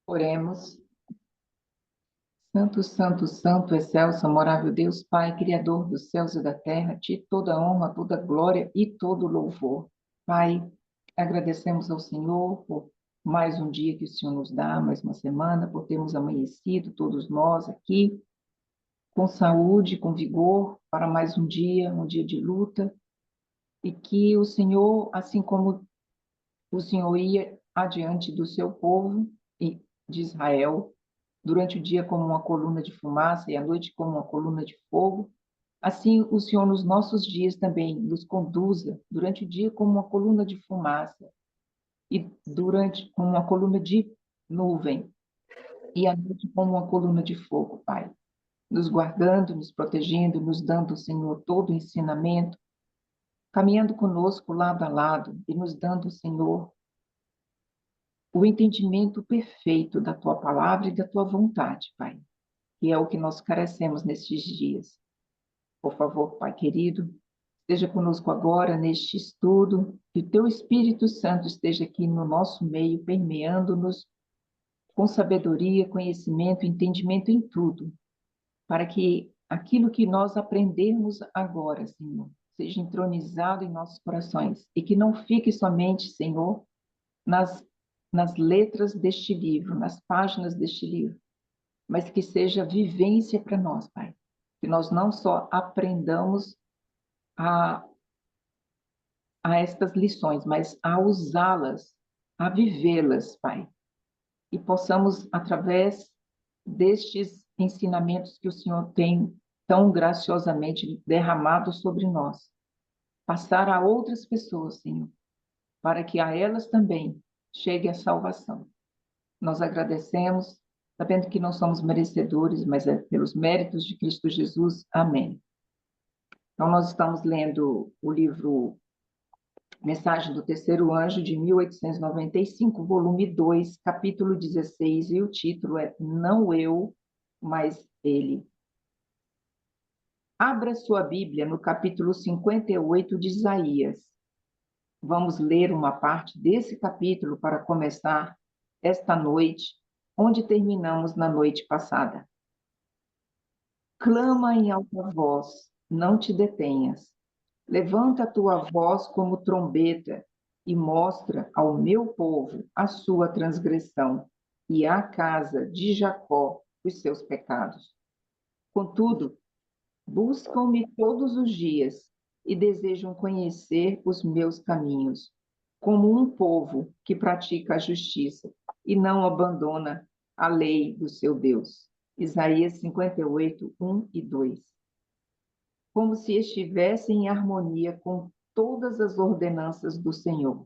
Oremos. Santo, santo, santo, excelso, amorável Deus, Pai, Criador dos céus e da terra, a Ti toda honra, toda glória e todo louvor. Pai, agradecemos ao Senhor por mais um dia que o Senhor nos dá, mais uma semana, por termos amanhecido, todos nós aqui, com saúde, com vigor, para mais um dia de luta, e que o Senhor, assim como o Senhor ia adiante do seu povo e de Israel, durante o dia como uma coluna de fumaça e à noite como uma coluna de fogo, assim o Senhor nos nossos dias também nos conduza durante o dia como uma coluna de fumaça e durante como uma coluna de nuvem e à noite como uma coluna de fogo, Pai, nos guardando, nos protegendo, nos dando, Senhor, todo o ensinamento, caminhando conosco lado a lado e nos dando, Senhor, o entendimento perfeito da tua palavra e da tua vontade, Pai, que é o que nós carecemos nestes dias. Por favor, Pai querido, esteja conosco agora neste estudo, que o teu Espírito Santo esteja aqui no nosso meio, permeando-nos com sabedoria, conhecimento, entendimento em tudo, para que aquilo que nós aprendermos agora, Senhor, seja entronizado em nossos corações e que não fique somente, Senhor, nas, nas letras deste livro, nas páginas deste livro, mas que seja vivência para nós, Pai. Que nós não só aprendamos a, a estas lições, mas a usá-las, a vivê-las, Pai. E possamos, através destes ensinamentos que o Senhor tem tão graciosamente derramado sobre nós, passar a outras pessoas, Senhor, para que a elas também chegue a salvação. Nós agradecemos, sabendo que não somos merecedores, mas é pelos méritos de Cristo Jesus. Amém. Então, nós estamos lendo o livro Mensagem do Terceiro Anjo, de 1895, volume 2, capítulo 16, e o título é Não Eu, mas Ele. Abra sua Bíblia no capítulo 58 de Isaías. Vamos ler uma parte desse capítulo para começar esta noite, onde terminamos na noite passada. Clama em alta voz, não te detenhas. Levanta a tua voz como trombeta e mostra ao meu povo a sua transgressão e à casa de Jacó os seus pecados. Contudo, buscam-me todos os dias e desejam conhecer os meus caminhos, como um povo que pratica a justiça e não abandona a lei do seu Deus. Isaías 58, 1 e 2. Como se estivesse em harmonia com todas as ordenanças do Senhor.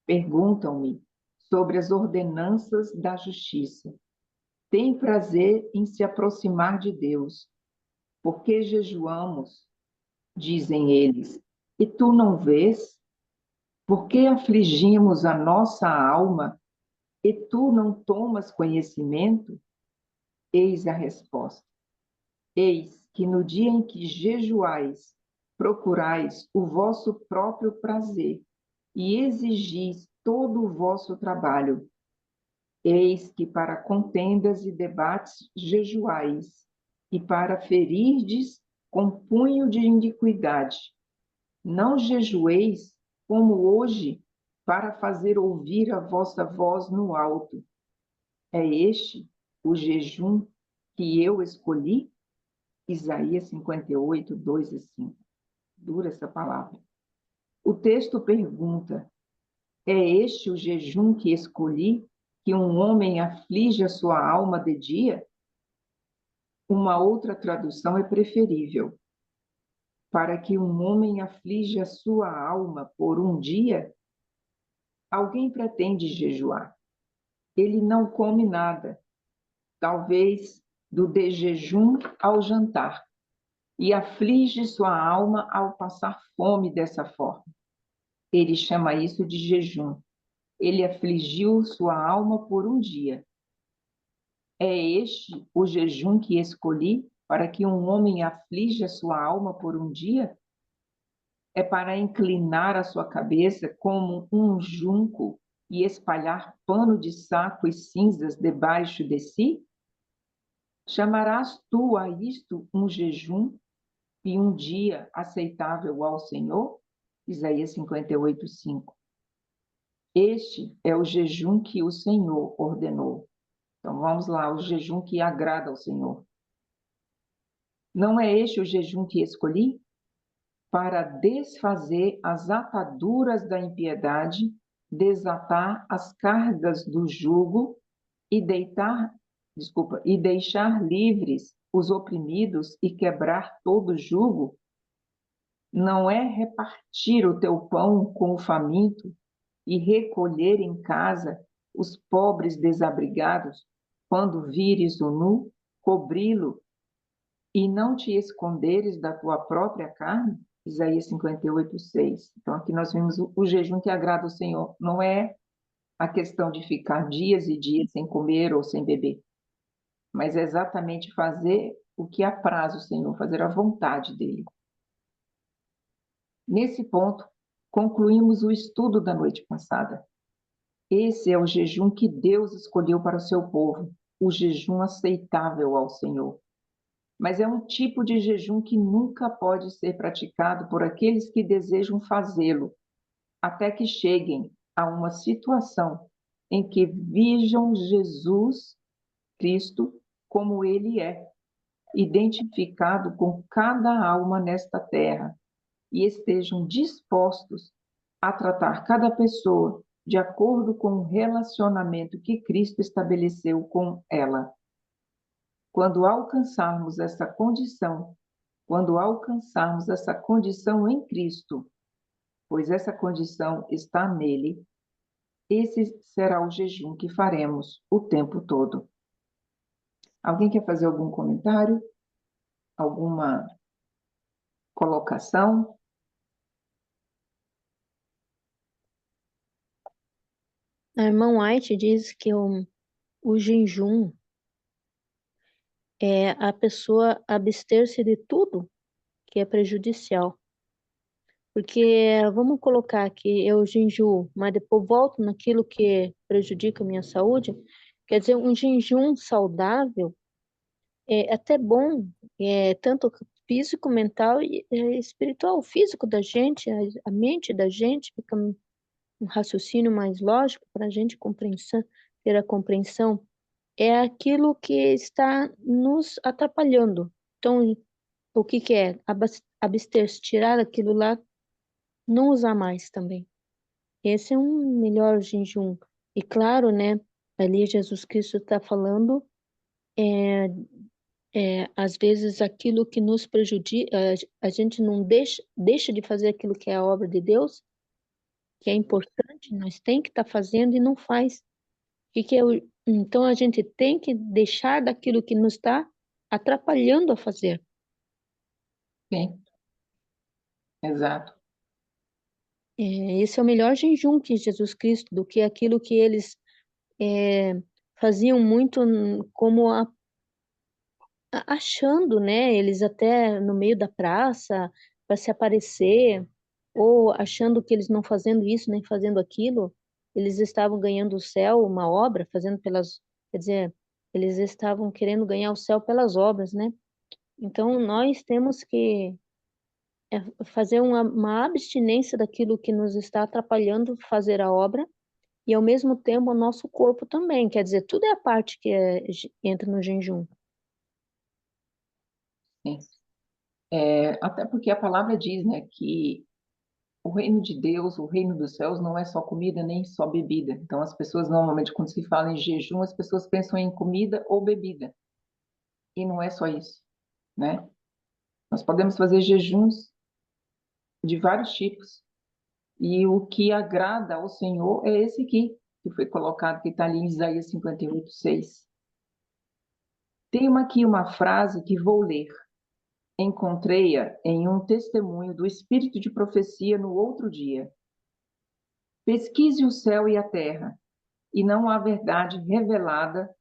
Perguntam-me sobre as ordenanças da justiça. Tem prazer em se aproximar de Deus. Porque jejuamos, dizem eles, e tu não vês? Por que afligimos a nossa alma e tu não tomas conhecimento? Eis a resposta. Eis que no dia em que jejuais, procurais o vosso próprio prazer e exigis todo o vosso trabalho. Eis que para contendas e debates jejuais, e para ferirdes com punho de iniquidade. Não jejueis como hoje, para fazer ouvir a vossa voz no alto. É este o jejum que eu escolhi? Isaías 58, 2 e 5. Dura essa palavra. O texto pergunta: é este o jejum que escolhi, que um homem aflige a sua alma de dia? Uma outra tradução é preferível. Para que um homem aflige a sua alma por um dia, alguém pretende jejuar. Ele não come nada, talvez do de jejum ao jantar, e aflige sua alma ao passar fome dessa forma. Ele chama isso de jejum. Ele afligiu sua alma por um dia. É este o jejum que escolhi para que um homem aflija sua alma por um dia? É para inclinar a sua cabeça como um junco e espalhar pano de saco e cinzas debaixo de si? Chamarás tu a isto um jejum e um dia aceitável ao Senhor? Isaías 58, 5. Este é o jejum que o Senhor ordenou. Então vamos lá, o jejum que agrada ao Senhor. Não é este o jejum que escolhi? Para desfazer as ataduras da impiedade, desatar as cargas do jugo e e deixar livres os oprimidos e quebrar todo jugo? Não é repartir o teu pão com o faminto e recolher em casa os pobres desabrigados, quando vires o nu, cobri-lo e não te esconderes da tua própria carne? Isaías 58, 6. Então, aqui nós vimos o jejum que agrada ao Senhor. Não é a questão de ficar dias e dias sem comer ou sem beber, mas é exatamente fazer o que apraz o Senhor, fazer a vontade dele. Nesse ponto, concluímos o estudo da noite passada. Esse é o jejum que Deus escolheu para o seu povo, o jejum aceitável ao Senhor. Mas é um tipo de jejum que nunca pode ser praticado por aqueles que desejam fazê-lo, até que cheguem a uma situação em que vejam Jesus Cristo como ele é, identificado com cada alma nesta terra, e estejam dispostos a tratar cada pessoa de acordo com o relacionamento que Cristo estabeleceu com ela. Quando alcançarmos essa condição, quando alcançarmos essa condição em Cristo, pois essa condição está nele, esse será o jejum que faremos o tempo todo. Alguém quer fazer algum comentário? Alguma colocação? A irmã White diz que o jejum é a pessoa abster-se de tudo que é prejudicial. Porque vamos colocar que eu jejuo, mas depois volto naquilo que prejudica a minha saúde. Quer dizer, um jejum saudável é até bom, tanto físico, mental e espiritual. O físico da gente, a mente da gente fica um raciocínio mais lógico para a gente ter a compreensão. É aquilo que está nos atrapalhando. Então, o que que é? Abster-se, tirar aquilo lá, não usar mais também. Esse é um melhor jejum. E claro, né, ali Jesus Cristo está falando, às vezes aquilo que nos prejudica, a gente não deixa de fazer aquilo que é a obra de Deus, que é importante, nós tem que estar fazendo e não faz. Então a gente tem que deixar daquilo que nos está atrapalhando a fazer. Sim, exato. Esse é o melhor jejum que Jesus Cristo, do que aquilo que eles faziam muito como achando, né? Eles até no meio da praça para se aparecer, ou achando que eles não fazendo isso nem fazendo aquilo, eles estavam ganhando o céu, uma obra, quer dizer, eles estavam querendo ganhar o céu pelas obras, né? Então nós temos que fazer uma abstinência daquilo que nos está atrapalhando fazer a obra e ao mesmo tempo o nosso corpo também, quer dizer, tudo é a parte que entra no jejum. Sim. Até porque a palavra diz, né, que o reino de Deus, o reino dos céus, não é só comida nem só bebida. Então, as pessoas normalmente, quando se fala em jejum, as pessoas pensam em comida ou bebida. E não é só isso, né? Nós podemos fazer jejuns de vários tipos. E o que agrada ao Senhor é esse aqui, que foi colocado, que está ali em Isaías 58, 6. Tem aqui uma frase que vou ler. Encontrei-a em um testemunho do Espírito de profecia no outro dia. Pesquise o céu e a terra, e não há verdade revelada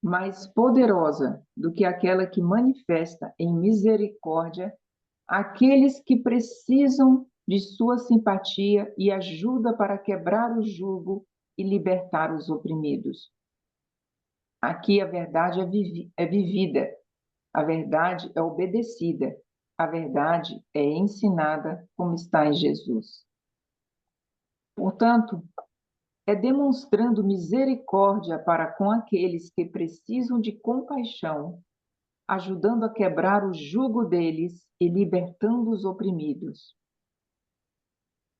mais poderosa do que aquela que manifesta em misericórdia aqueles que precisam de sua simpatia e ajuda para quebrar o jugo e libertar os oprimidos. Aqui a verdade é vivida, a verdade é obedecida, a verdade é ensinada como está em Jesus. Portanto, é demonstrando misericórdia para com aqueles que precisam de compaixão, ajudando a quebrar o jugo deles e libertando os oprimidos.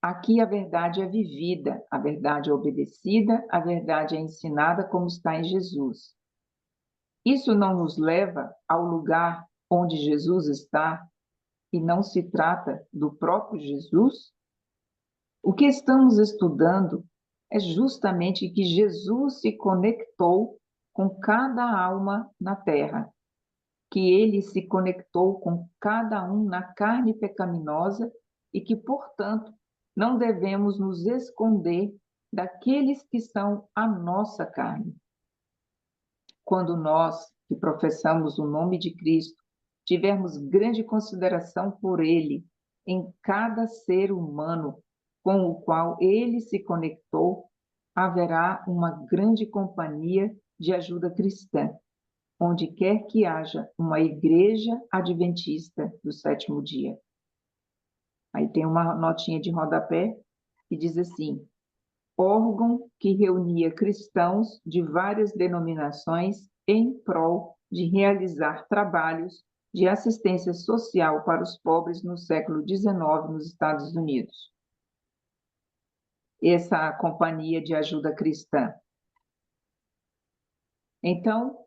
Aqui a verdade é vivida, a verdade é obedecida, a verdade é ensinada como está em Jesus. Isso não nos leva ao lugar onde Jesus está e não se trata do próprio Jesus? O que estamos estudando é justamente que Jesus se conectou com cada alma na terra, que ele se conectou com cada um na carne pecaminosa e que, portanto, não devemos nos esconder daqueles que são a nossa carne. Quando nós, que professamos o nome de Cristo, tivermos grande consideração por ele em cada ser humano com o qual ele se conectou, haverá uma grande companhia de ajuda cristã, onde quer que haja uma igreja adventista do sétimo dia. Aí tem uma notinha de rodapé que diz assim: órgão que reunia cristãos de várias denominações em prol de realizar trabalhos de assistência social para os pobres no século XIX nos Estados Unidos. Essa companhia de ajuda cristã. Então,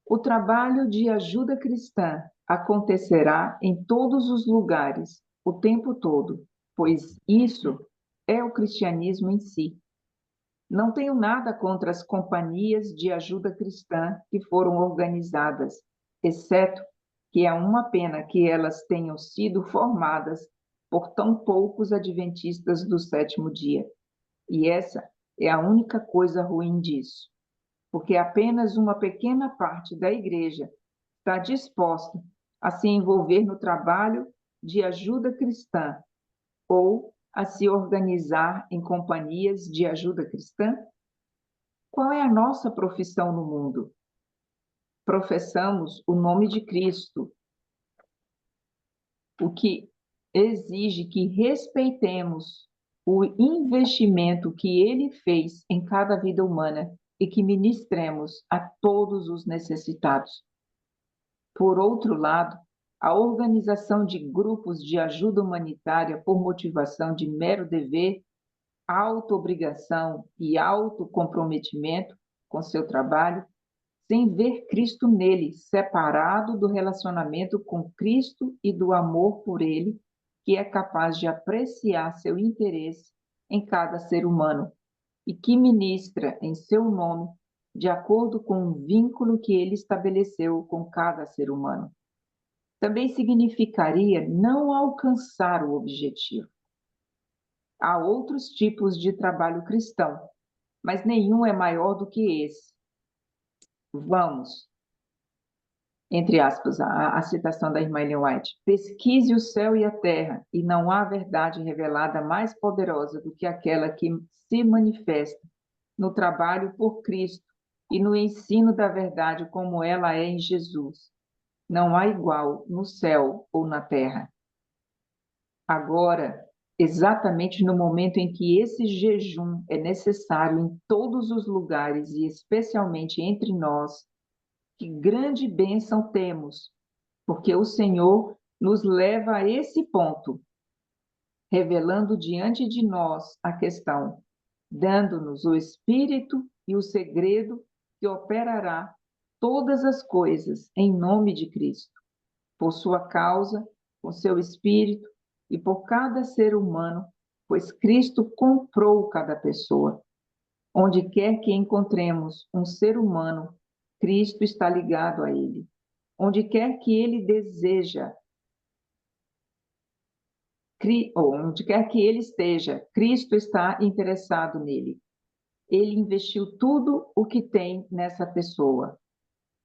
o trabalho de ajuda cristã acontecerá em todos os lugares, o tempo todo, pois isso é o cristianismo em si. Não tenho nada contra as companhias de ajuda cristã que foram organizadas, exceto que é uma pena que elas tenham sido formadas por tão poucos adventistas do sétimo dia. E essa é a única coisa ruim disso, porque apenas uma pequena parte da igreja está disposta a se envolver no trabalho de ajuda cristã ou a se organizar em companhias de ajuda cristã. Qual é a nossa profissão no mundo? Professamos o nome de Cristo, o que exige que respeitemos o investimento que ele fez em cada vida humana e que ministremos a todos os necessitados. Por outro lado, a organização de grupos de ajuda humanitária por motivação de mero dever, auto-obrigação e autocomprometimento com seu trabalho, sem ver Cristo nele, separado do relacionamento com Cristo e do amor por ele, que é capaz de apreciar seu interesse em cada ser humano e que ministra em seu nome de acordo com o vínculo que ele estabeleceu com cada ser humano. Também significaria não alcançar o objetivo. Há outros tipos de trabalho cristão, mas nenhum é maior do que esse. Vamos, entre aspas, a citação da irmã Ellen White, pesquise o céu e a terra, e não há verdade revelada mais poderosa do que aquela que se manifesta no trabalho por Cristo e no ensino da verdade como ela é em Jesus. Não há igual no céu ou na terra. Agora, exatamente no momento em que esse jejum é necessário em todos os lugares e especialmente entre nós, que grande bênção temos, porque o Senhor nos leva a esse ponto, revelando diante de nós a questão, dando-nos o Espírito e o segredo que operará todas as coisas em nome de Cristo, por sua causa, com seu Espírito e por cada ser humano, pois Cristo comprou cada pessoa. Onde quer que encontremos um ser humano, Cristo está ligado a ele. Onde quer que ele deseja, ou onde quer que ele esteja, Cristo está interessado nele. Ele investiu tudo o que tem nessa pessoa.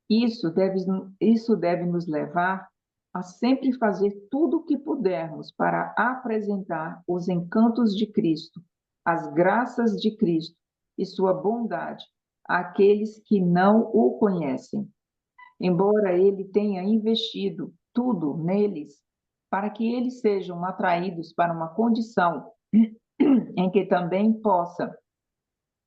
Isso deve nos levar a sempre fazer tudo o que pudermos para apresentar os encantos de Cristo, as graças de Cristo e sua bondade àqueles que não o conhecem. Embora ele tenha investido tudo neles, para que eles sejam atraídos para uma condição em que também possa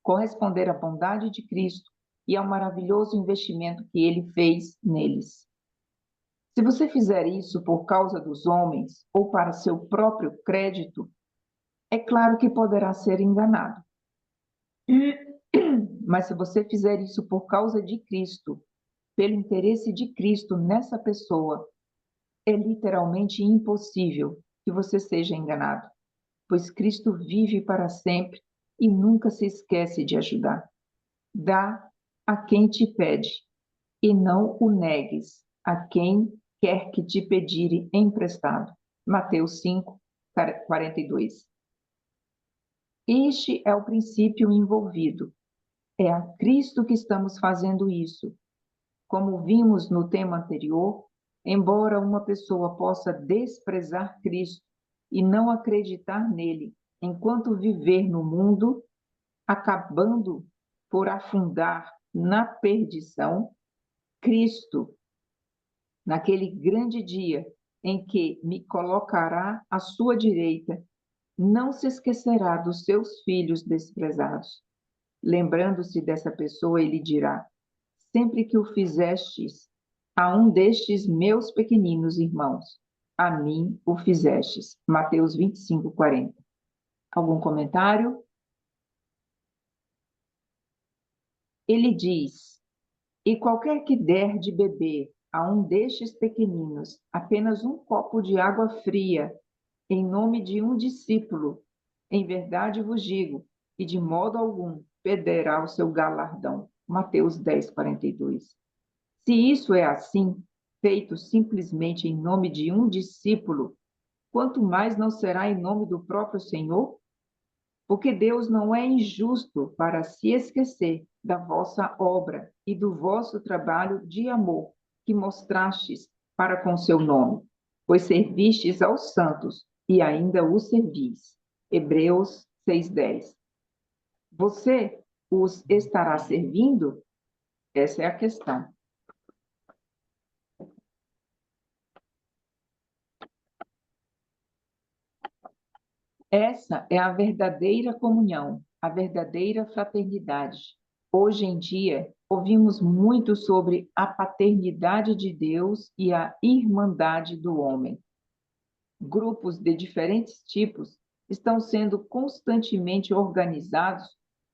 corresponder à bondade de Cristo e ao maravilhoso investimento que ele fez neles. Se você fizer isso por causa dos homens ou para seu próprio crédito, é claro que poderá ser enganado. Mas se você fizer isso por causa de Cristo, pelo interesse de Cristo nessa pessoa, é literalmente impossível que você seja enganado, pois Cristo vive para sempre e nunca se esquece de ajudar. Dá a quem te pede, e não o negues a quem quer que te pedir emprestado. Mateus 5, 42. Este é o princípio envolvido. É a Cristo que estamos fazendo isso. Como vimos no tema anterior, embora uma pessoa possa desprezar Cristo e não acreditar nele enquanto viver no mundo, acabando por afundar na perdição, Cristo, naquele grande dia em que me colocará à sua direita, não se esquecerá dos seus filhos desprezados. Lembrando-se dessa pessoa, ele dirá: sempre que o fizestes a um destes meus pequeninos irmãos, a mim o fizestes. Mateus 25, 40. Algum comentário? Ele diz: e qualquer que der de beber a um destes pequeninos apenas um copo de água fria, em nome de um discípulo, em verdade vos digo, e de modo algum perderá o seu galardão. Mateus 10, 42. Se isso é assim, feito simplesmente em nome de um discípulo, quanto mais não será em nome do próprio Senhor? Porque Deus não é injusto para se esquecer da vossa obra e do vosso trabalho de amor que mostrastes para com seu nome, pois servistes aos santos e ainda os servis. Hebreus 6:10. Você os estará servindo? Essa é a questão. Essa é a verdadeira comunhão, a verdadeira fraternidade. Hoje em dia, ouvimos muito sobre a paternidade de Deus e a irmandade do homem. Grupos de diferentes tipos estão sendo constantemente organizados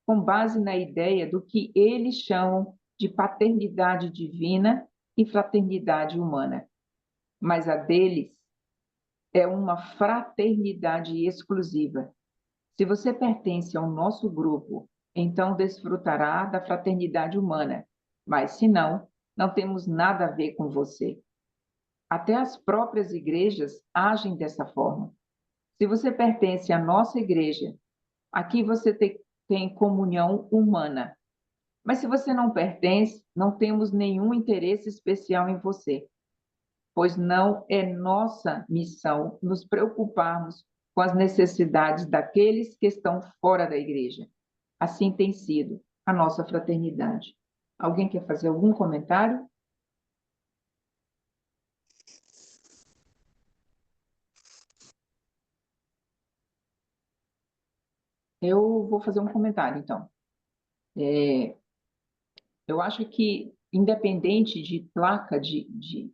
com base na ideia do que eles chamam de paternidade divina e fraternidade humana. Mas a deles é uma fraternidade exclusiva. Se você pertence ao nosso grupo, então desfrutará da fraternidade humana, mas se não, não temos nada a ver com você. Até as próprias igrejas agem dessa forma. Se você pertence à nossa igreja, aqui você tem comunhão humana. Mas se você não pertence, não temos nenhum interesse especial em você, pois não é nossa missão nos preocuparmos com as necessidades daqueles que estão fora da igreja. Assim tem sido a nossa fraternidade. Alguém quer fazer algum comentário? Eu vou fazer um comentário, então. Eu acho que, independente de placa de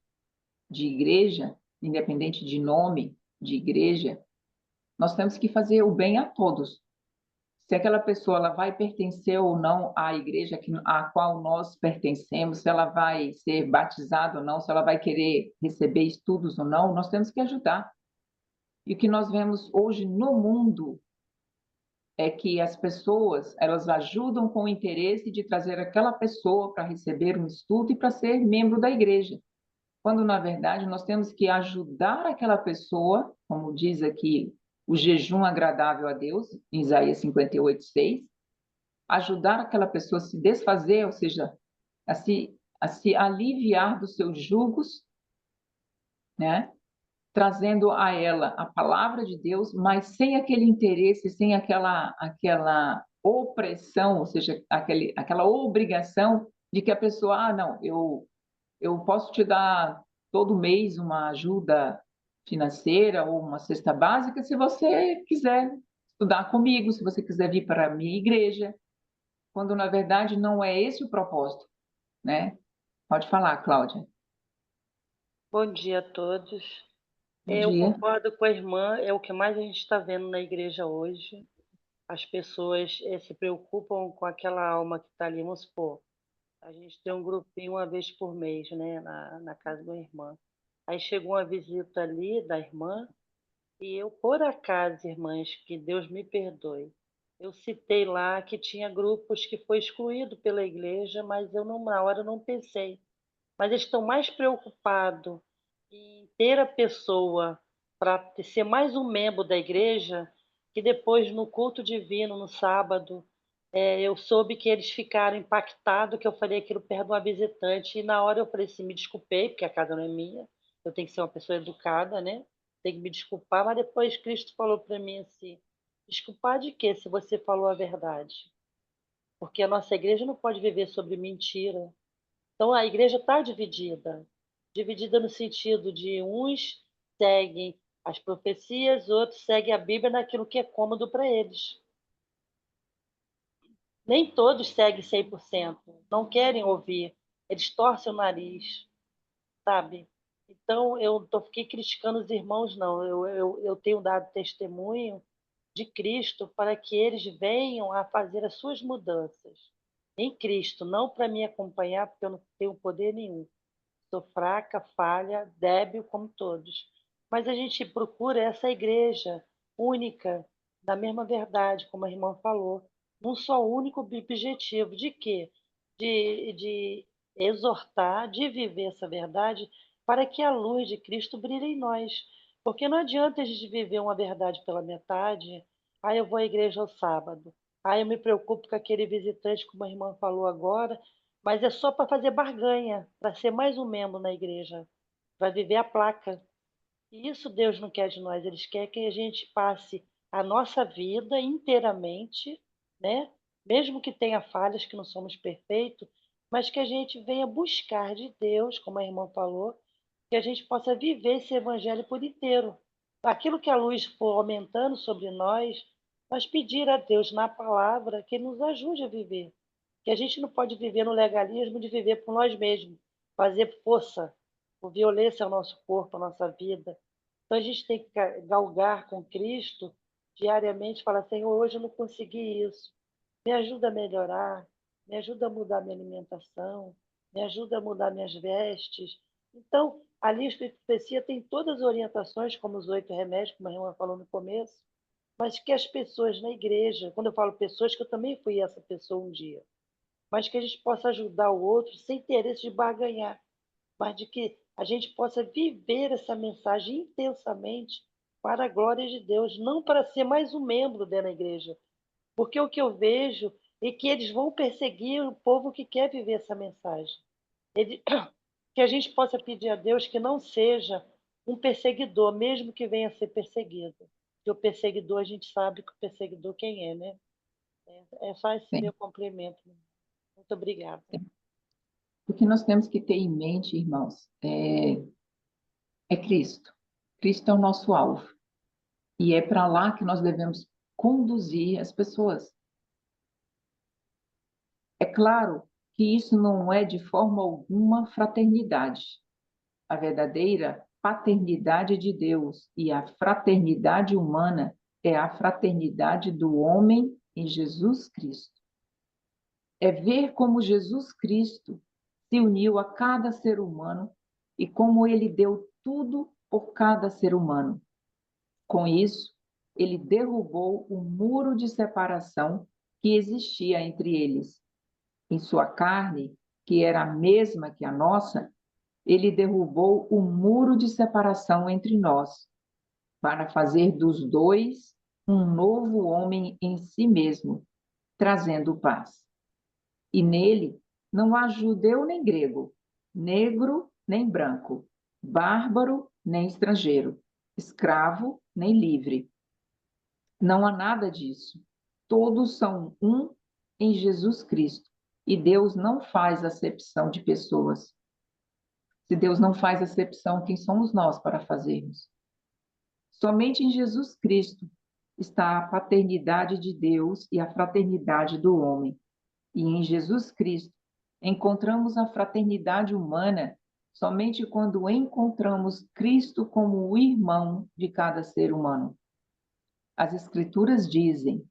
igreja, independente de nome de igreja, nós temos que fazer o bem a todos. Se aquela pessoa ela vai pertencer ou não à igreja à qual nós pertencemos, se ela vai ser batizada ou não, se ela vai querer receber estudos ou não, nós temos que ajudar. E o que nós vemos hoje no mundo é que as pessoas, elas ajudam com o interesse de trazer aquela pessoa para receber um estudo e para ser membro da igreja. Quando, na verdade, nós temos que ajudar aquela pessoa, como diz aqui o jejum agradável a Deus, em Isaías 58:6, ajudar aquela pessoa a se desfazer, ou seja, a se aliviar dos seus jugos, né? Trazendo a ela a palavra de Deus, mas sem aquele interesse, sem aquela opressão, ou seja, aquela obrigação de que a pessoa, não, eu posso te dar todo mês uma ajuda financeira ou uma cesta básica se você quiser estudar comigo, se você quiser vir para a minha igreja, quando na verdade não é esse o propósito, né? Pode falar, Cláudia. Bom dia a todos. Bom Eu dia. concordo com a irmã, é o que mais a gente está vendo na igreja hoje. As pessoas se preocupam com aquela alma que está ali, vamos supor. A gente tem um grupinho uma vez por mês, né, na casa da irmã. Aí chegou uma visita ali da irmã e eu, por acaso, irmãs, que Deus me perdoe, eu citei lá que tinha grupos que foi excluído pela igreja, mas eu não, na hora eu não pensei. Mas eles estão mais preocupados em ter a pessoa para ser mais um membro da igreja, que depois no culto divino, no sábado, eu soube que eles ficaram impactados, que eu falei aquilo perto de uma visitante, e na hora eu falei assim, me desculpei, porque a casa não é minha, eu tenho que ser uma pessoa educada, né? Tenho que me desculpar, mas depois Cristo falou para mim assim, desculpar de quê, se você falou a verdade? Porque a nossa igreja não pode viver sobre mentira. Então a igreja está dividida, dividida no sentido de uns seguem as profecias, outros seguem a Bíblia naquilo que é cômodo para eles. Nem todos seguem 100%, não querem ouvir, eles torcem o nariz, sabe? Então eu não fiquei criticando os irmãos, não. Eu tenho dado testemunho de Cristo para que eles venham a fazer as suas mudanças em Cristo, não para me acompanhar, porque eu não tenho poder nenhum. Sou fraca, falha, débil como todos. Mas a gente procura essa igreja única, da mesma verdade, como a irmã falou, num só único objetivo. De quê? De exortar, de viver essa verdade, para que a luz de Cristo brilhe em nós. Porque não adianta a gente viver uma verdade pela metade. Ah, eu vou à igreja ao sábado. Ah, eu me preocupo com aquele visitante, como a irmã falou agora, mas é só para fazer barganha, para ser mais um membro na igreja, para viver a placa. E isso Deus não quer de nós, Ele quer que a gente passe a nossa vida inteiramente, né? Mesmo que tenha falhas, que não somos perfeitos, mas que a gente venha buscar de Deus, como a irmã falou, que a gente possa viver esse evangelho por inteiro. Aquilo que a luz for aumentando sobre nós, mas pedir a Deus na palavra que Ele nos ajude a viver. Que a gente não pode viver no legalismo de viver por nós mesmos, fazer força, por violência ao nosso corpo, à nossa vida. Então a gente tem que galgar com Cristo diariamente, falar, Senhor, hoje eu não consegui isso. Me ajuda a melhorar, me ajuda a mudar minha alimentação, me ajuda a mudar minhas vestes. Então, a lista de profecia tem todas as orientações, como os 8 remédios, como a irmã falou no começo, mas que as pessoas na igreja, quando eu falo pessoas, que eu também fui essa pessoa um dia, mas que a gente possa ajudar o outro sem interesse de barganhar, mas de que a gente possa viver essa mensagem intensamente para a glória de Deus, não para ser mais um membro dentro da igreja. Porque o que eu vejo é que eles vão perseguir o povo que quer viver essa mensagem. Ele, que a gente possa pedir a Deus que não seja um perseguidor, mesmo que venha a ser perseguido. Porque o perseguidor, a gente sabe que o perseguidor quem é, né? É só esse Sim. meu complemento. Muito obrigada. O que nós temos que ter em mente, irmãos, é Cristo. Cristo é o nosso alvo. E é para lá que nós devemos conduzir as pessoas. É claro que isso não é de forma alguma fraternidade. A verdadeira paternidade de Deus e a fraternidade humana é a fraternidade do homem em Jesus Cristo. É ver como Jesus Cristo se uniu a cada ser humano e como ele deu tudo por cada ser humano. Com isso, ele derrubou o muro de separação que existia entre eles. Em sua carne, que era a mesma que a nossa, ele derrubou o muro de separação entre nós, para fazer dos dois um novo homem em si mesmo, trazendo paz. E nele não há judeu nem grego, negro nem branco, bárbaro nem estrangeiro, escravo nem livre. Não há nada disso. todos são um em Jesus Cristo. E Deus não faz acepção de pessoas. Se Deus não faz acepção, quem somos nós para fazermos? Somente em Jesus Cristo está a paternidade de Deus e a fraternidade do homem. E em Jesus Cristo encontramos a fraternidade humana somente quando encontramos Cristo como o irmão de cada ser humano. As Escrituras dizem: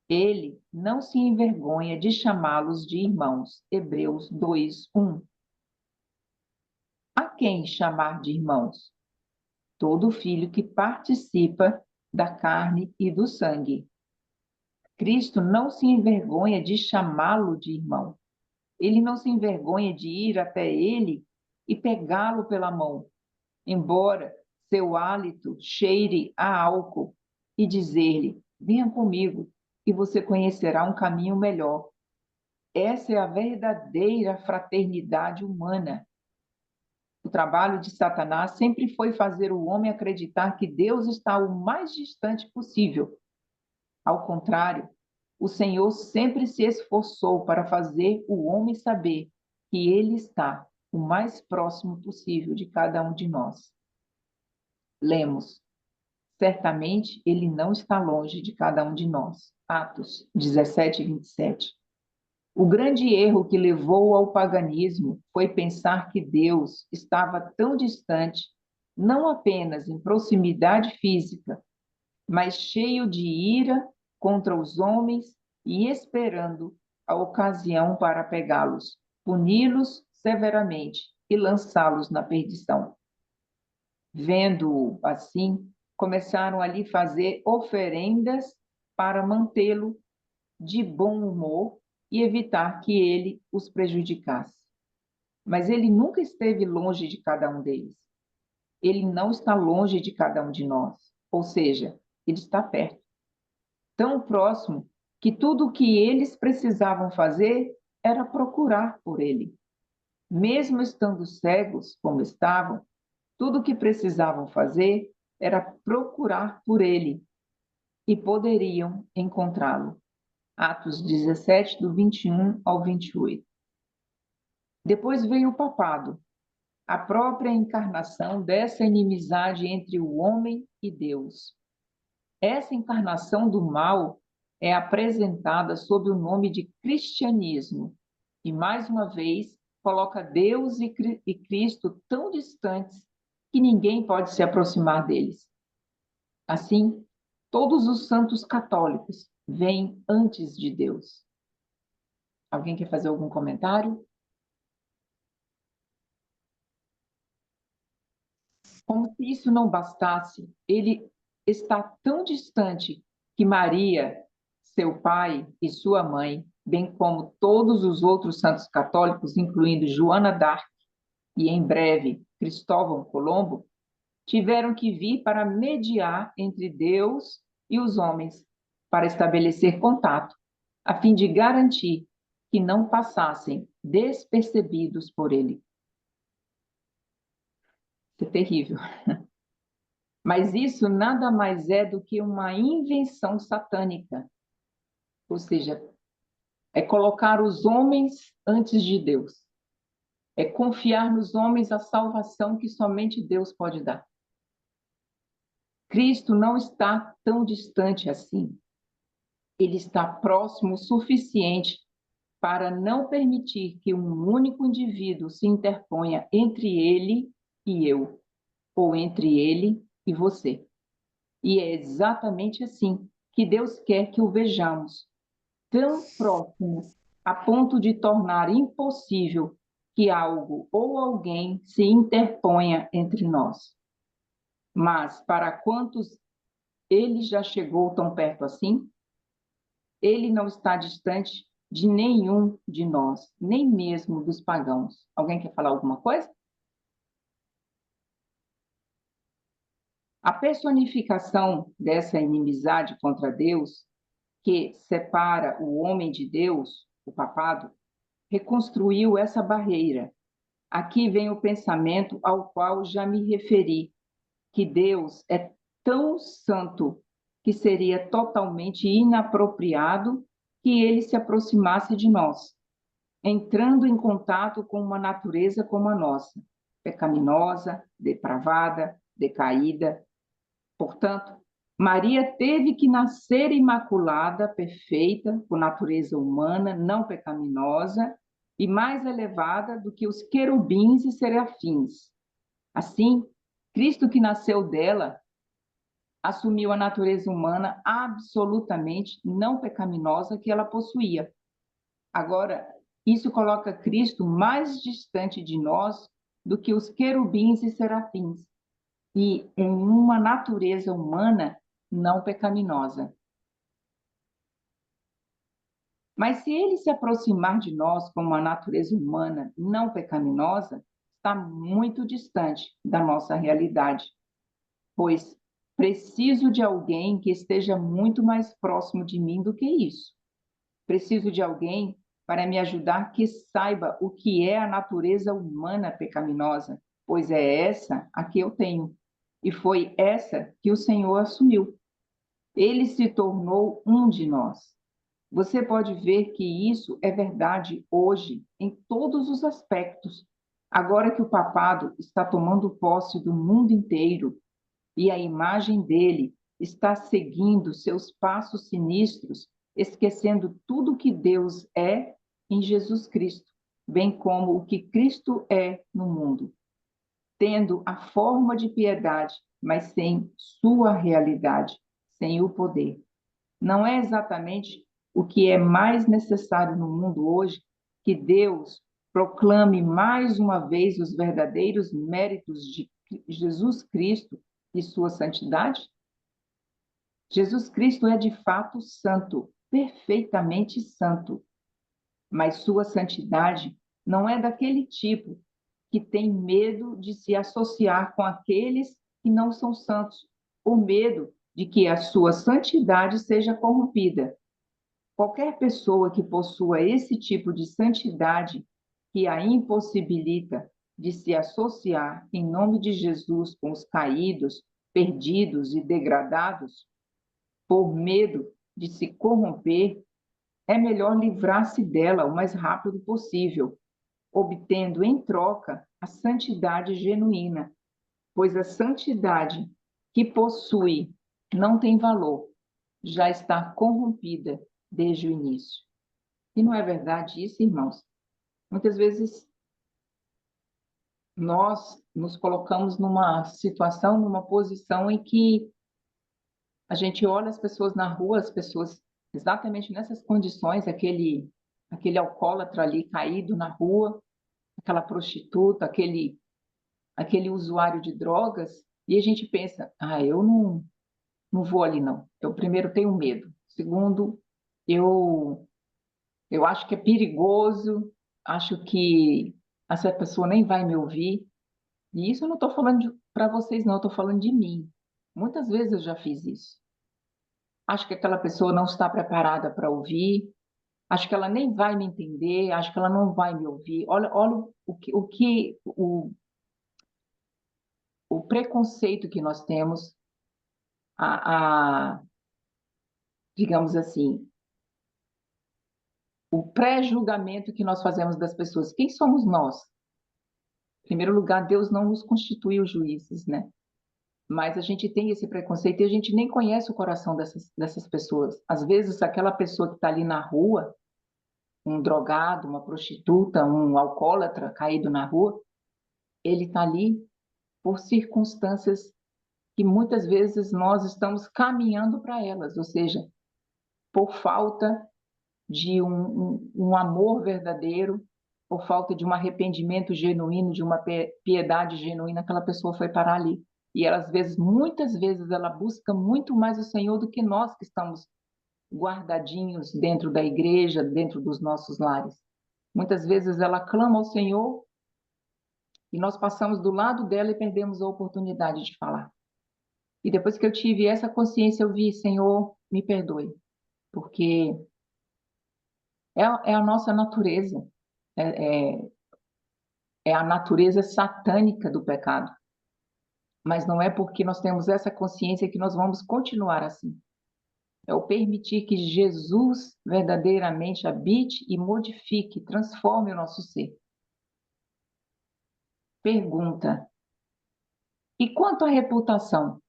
ele não se envergonha de chamá-los de irmãos. Hebreus 2:1. A quem chamar de irmãos? Todo filho que participa da carne e do sangue. Cristo não se envergonha de chamá-lo de irmão. Ele não se envergonha de ir até ele e pegá-lo pela mão, embora seu hálito cheire a álcool, e dizer-lhe: venha comigo e você conhecerá um caminho melhor. Essa é a verdadeira fraternidade humana. O trabalho de Satanás sempre foi fazer o homem acreditar que Deus está o mais distante possível. Ao contrário, o Senhor sempre se esforçou para fazer o homem saber que ele está o mais próximo possível de cada um de nós. Lemos: certamente ele não está longe de cada um de nós. Atos 17:27. O grande erro que levou ao paganismo foi pensar que Deus estava tão distante, não apenas em proximidade física, mas cheio de ira contra os homens e esperando a ocasião para pegá-los, puni-los severamente e lançá-los na perdição. Vendo-o assim, começaram a lhe fazer oferendas para mantê-lo de bom humor e evitar que ele os prejudicasse. Mas ele nunca esteve longe de cada um deles. Ele não está longe de cada um de nós. Ou seja, ele está perto. Tão próximo que tudo o que eles precisavam fazer era procurar por ele. Mesmo estando cegos, como estavam, tudo o que precisavam fazer era procurar por ele e poderiam encontrá-lo. Atos 17, do 21 ao 28. Depois veio o papado, a própria encarnação dessa inimizade entre o homem e Deus. Essa encarnação do mal é apresentada sob o nome de cristianismo e, mais uma vez, coloca Deus e Cristo tão distantes que ninguém pode se aproximar deles. Assim, todos os santos católicos vêm antes de Deus. Alguém quer fazer algum comentário? Como se isso não bastasse, ele está tão distante que Maria, seu pai e sua mãe, bem como todos os outros santos católicos, incluindo Joana d'Arc e, em breve, Cristóvão Colombo, tiveram que vir para mediar entre Deus e os homens, para estabelecer contato, a fim de garantir que não passassem despercebidos por ele. Isso é terrível. Mas isso nada mais é do que uma invenção satânica. Ou seja, é colocar os homens antes de Deus. É confiar nos homens a salvação que somente Deus pode dar. Cristo não está tão distante assim. Ele está próximo o suficiente para não permitir que um único indivíduo se interponha entre ele e eu, ou entre ele e você. E é exatamente assim que Deus quer que o vejamos, tão próximo a ponto de tornar impossível que algo ou alguém se interponha entre nós. Mas para quantos ele já chegou tão perto assim? Ele não está distante de nenhum de nós, nem mesmo dos pagãos. Alguém quer falar alguma coisa? A personificação dessa inimizade contra Deus, que separa o homem de Deus, o papado, reconstruiu essa barreira. Aqui vem o pensamento ao qual já me referi, que Deus é tão santo que seria totalmente inapropriado que ele se aproximasse de nós, entrando em contato com uma natureza como a nossa, pecaminosa, depravada, decaída. Portanto, Maria teve que nascer imaculada, perfeita, com natureza humana, não pecaminosa e mais elevada do que os querubins e serafins. Assim, Cristo que nasceu dela assumiu a natureza humana absolutamente não pecaminosa que ela possuía. Agora, isso coloca Cristo mais distante de nós do que os querubins e serafins, e em uma natureza humana não pecaminosa. Mas se ele se aproximar de nós com uma natureza humana não pecaminosa, está muito distante da nossa realidade, pois preciso de alguém que esteja muito mais próximo de mim do que isso. Preciso de alguém para me ajudar que saiba o que é a natureza humana pecaminosa, pois é essa a que eu tenho. E foi essa que o Senhor assumiu. Ele se tornou um de nós. Você pode ver que isso é verdade hoje, em todos os aspectos. Agora que o papado está tomando posse do mundo inteiro e a imagem dele está seguindo seus passos sinistros, esquecendo tudo que Deus é em Jesus Cristo, bem como o que Cristo é no mundo, tendo a forma de piedade, mas sem sua realidade, sem o poder. Não é exatamente o que é mais necessário no mundo hoje que Deus proclame mais uma vez os verdadeiros méritos de Jesus Cristo e sua santidade? Jesus Cristo é de fato santo, perfeitamente santo, mas sua santidade não é daquele tipo que tem medo de se associar com aqueles que não são santos, ou medo de que a sua santidade seja corrompida. Qualquer pessoa que possua esse tipo de santidade que a impossibilita de se associar em nome de Jesus com os caídos, perdidos e degradados, por medo de se corromper, é melhor livrar-se dela o mais rápido possível, obtendo em troca a santidade genuína, pois a santidade que possui não tem valor, já está corrompida desde o início. E não é verdade isso, irmãos? Muitas vezes nós nos colocamos numa situação, numa posição em que a gente olha as pessoas na rua, as pessoas exatamente nessas condições, aquele alcoólatra ali caído na rua, aquela prostituta, aquele usuário de drogas, e a gente pensa, eu não vou ali não. Eu primeiro tenho medo. Segundo, eu acho que é perigoso, acho que essa pessoa nem vai me ouvir. E isso eu não estou falando para vocês, não, eu estou falando de mim. Muitas vezes eu já fiz isso. Acho que aquela pessoa não está preparada para ouvir, acho que ela nem vai me entender, acho que ela não vai me ouvir. Olha o preconceito que nós temos, digamos assim, o pré-julgamento que nós fazemos das pessoas. Quem somos nós? Em primeiro lugar, Deus não nos constituiu juízes, né? Mas a gente tem esse preconceito e a gente nem conhece o coração dessas pessoas. Às vezes, aquela pessoa que está ali na rua, um drogado, uma prostituta, um alcoólatra caído na rua, ele está ali por circunstâncias que muitas vezes nós estamos caminhando para elas, ou seja, por falta de um amor verdadeiro, por falta de um arrependimento genuíno, de uma piedade genuína, aquela pessoa foi parar ali. E ela, às vezes, muitas vezes, ela busca muito mais o Senhor do que nós que estamos guardadinhos dentro da igreja, dentro dos nossos lares. Muitas vezes ela clama ao Senhor e nós passamos do lado dela e perdemos a oportunidade de falar. E depois que eu tive essa consciência, eu vi, Senhor, me perdoe, porque é a nossa natureza, é, é a natureza satânica do pecado. Mas não é porque nós temos essa consciência que nós vamos continuar assim. É o permitir que Jesus verdadeiramente habite e modifique, transforme o nosso ser. Pergunta: e quanto à reputação?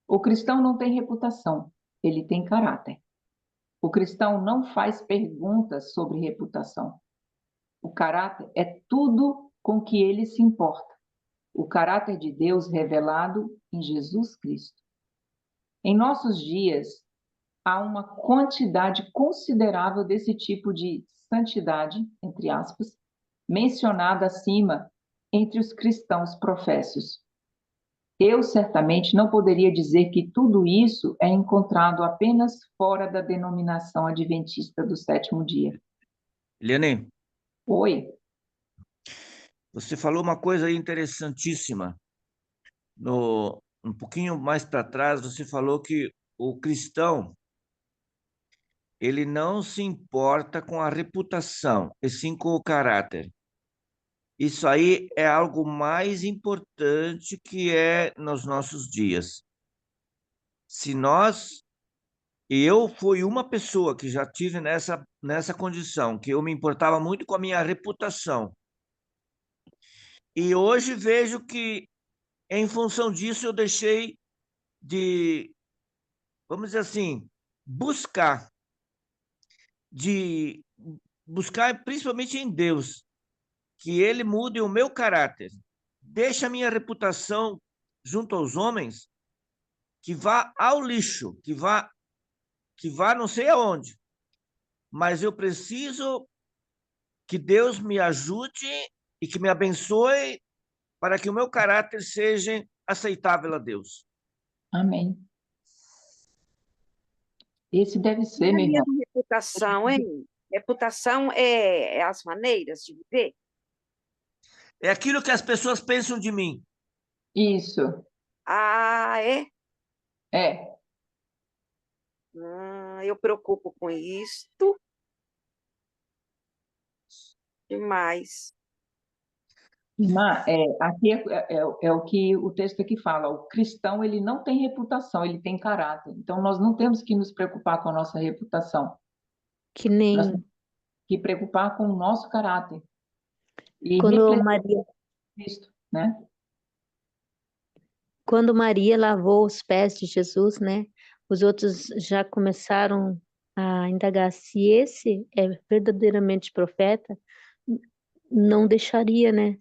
O cristão não tem reputação, ele tem caráter. O cristão não faz perguntas sobre reputação. O caráter é tudo com que ele se importa. O caráter de Deus revelado em Jesus Cristo. Em nossos dias, há uma quantidade considerável desse tipo de santidade, entre aspas, mencionada acima entre os cristãos professos. Eu certamente não poderia dizer que tudo isso é encontrado apenas fora da denominação adventista do sétimo dia. Eliane, Oi, você falou uma coisa aí interessantíssima. Um pouquinho mais para trás, você falou que o cristão ele não se importa com a reputação, e sim com o caráter. Isso aí é algo mais importante que é nos nossos dias. Se nós, e eu fui uma pessoa que já tive nessa condição, que eu me importava muito com a minha reputação. E hoje vejo que, em função disso, eu deixei de, vamos dizer assim, buscar, de buscar principalmente em Deus, que Ele mude o meu caráter, deixe a minha reputação junto aos homens, que vá ao lixo, que vá não sei aonde, mas eu preciso que Deus me ajude e que me abençoe para que o meu caráter seja aceitável a Deus. amém. Esse deve ser, E a meu irmão. mesma reputação, hein? Reputação é as maneiras de viver? É aquilo que as pessoas pensam de mim. Isso, Ah, é? é. Eu preocupo com isto demais. Irmã, aqui é o que o texto aqui fala. O cristão, ele não tem reputação, ele tem caráter. Então, nós não temos que nos preocupar com a nossa reputação. Que Nós nem temos que preocupar com o nosso caráter e quando refletir Maria, Cristo, né? quando Maria lavou os pés de Jesus, né? Os outros já começaram a indagar se esse é verdadeiramente profeta, não deixaria, né?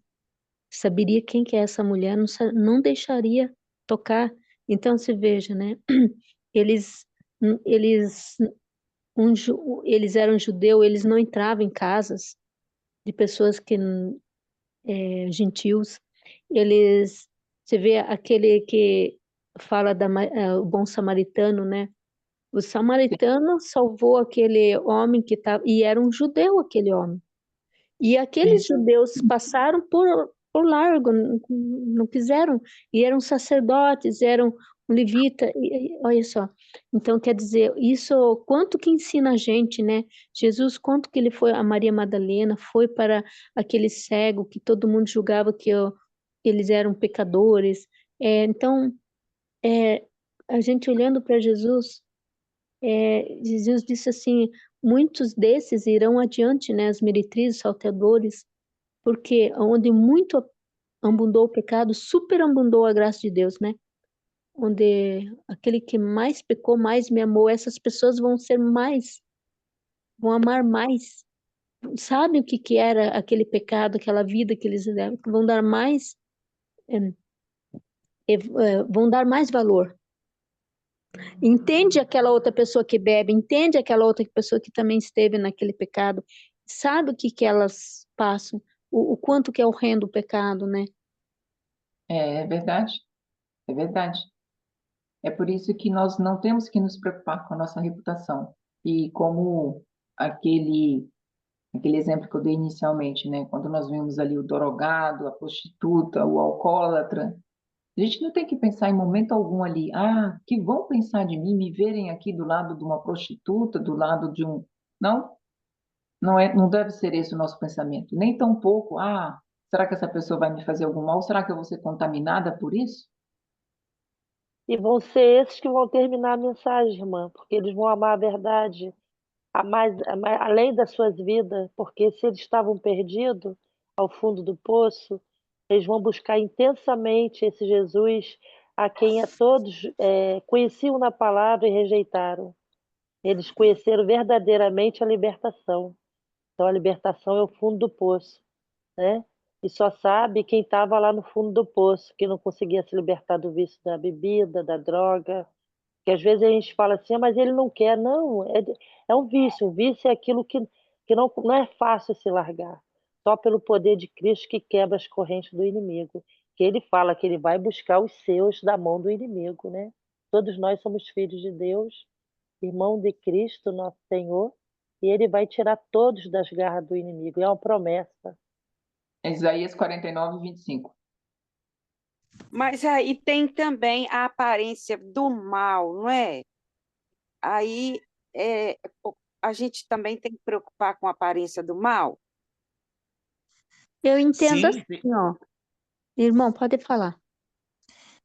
Saberia quem que é essa mulher, não deixaria tocar. Então, se veja, né? Eles, eles, eles eram judeus, eles não entravam em casas de pessoas que gentios. Eles, você vê aquele que fala o bom samaritano, né? O samaritano salvou aquele homem que estava, e era um judeu aquele homem. E aqueles judeus passaram por largo, não quiseram, e eram sacerdotes, eram levita, olha só. Então, quer dizer, isso, quanto que ensina a gente, né? Jesus, quanto que ele foi, a Maria Madalena, foi para aquele cego que todo mundo julgava que eles eram pecadores. Então, a gente olhando para Jesus, Jesus disse assim, muitos desses irão adiante, né, as meretrizes, salteadores, porque onde muito abundou o pecado, superabundou a graça de Deus, né? Onde aquele que mais pecou, mais me amou, essas pessoas vão amar mais. Sabem o que que era aquele pecado, aquela vida que eles levam, vão dar mais, vão dar mais valor. Entende aquela outra pessoa que bebe, entende aquela outra pessoa que também esteve naquele pecado, sabe o que que elas passam, o quanto que é horrendo o pecado, né? É verdade, é verdade. É por isso que nós não temos que nos preocupar com a nossa reputação. E como aquele exemplo que eu dei inicialmente, né? Quando nós vimos ali o drogado, a prostituta, o alcoólatra, a gente não tem que pensar em momento algum ali, que vão pensar de mim, me verem aqui do lado de uma prostituta, do lado de um. Não, não deve ser esse o nosso pensamento. Nem tampouco, será que essa pessoa vai me fazer algum mal? Será que eu vou ser contaminada por isso? E vão ser esses que vão terminar a mensagem, irmã, porque eles vão amar a verdade, além das suas vidas, porque se eles estavam perdidos ao fundo do poço, eles vão buscar intensamente esse Jesus a quem todos conheciam na palavra e rejeitaram. Eles conheceram verdadeiramente a libertação. Então, a libertação é o fundo do poço, né? E só sabe quem estava lá no fundo do poço, que não conseguia se libertar do vício da bebida, da droga. Que às vezes a gente fala assim, "Ah, mas ele não quer." Não, é um vício. O vício é aquilo que não é fácil se largar. Só pelo poder de Cristo que quebra as correntes do inimigo. Que ele fala que ele vai buscar os seus da mão do inimigo, né? Todos nós somos filhos de Deus, irmão de Cristo, nosso Senhor, e ele vai tirar todos das garras do inimigo. É uma promessa. Isaías 49:25. Mas aí tem também a aparência do mal, não é? Aí é, a gente também tem que preocupar com a aparência do mal. Eu entendo Sim, assim, ó. Irmão, pode falar.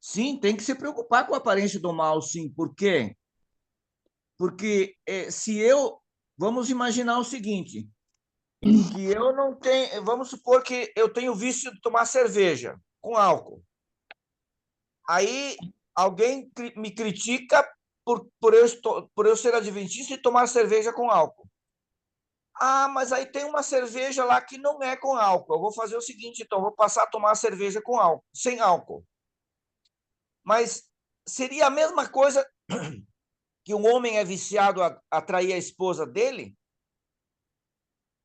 sim, tem que se preocupar com a aparência do mal, sim. Por quê? Porque se eu. Vamos imaginar o seguinte: que eu não tenho. Vamos supor que eu tenho vício de tomar cerveja com álcool. Aí alguém me critica por eu ser adventista e tomar cerveja com álcool. Ah, mas aí tem uma cerveja lá que não é com álcool. Eu vou fazer o seguinte, então, eu vou passar a tomar cerveja com álcool, sem álcool. Mas seria a mesma coisa que um homem é viciado a trair a esposa dele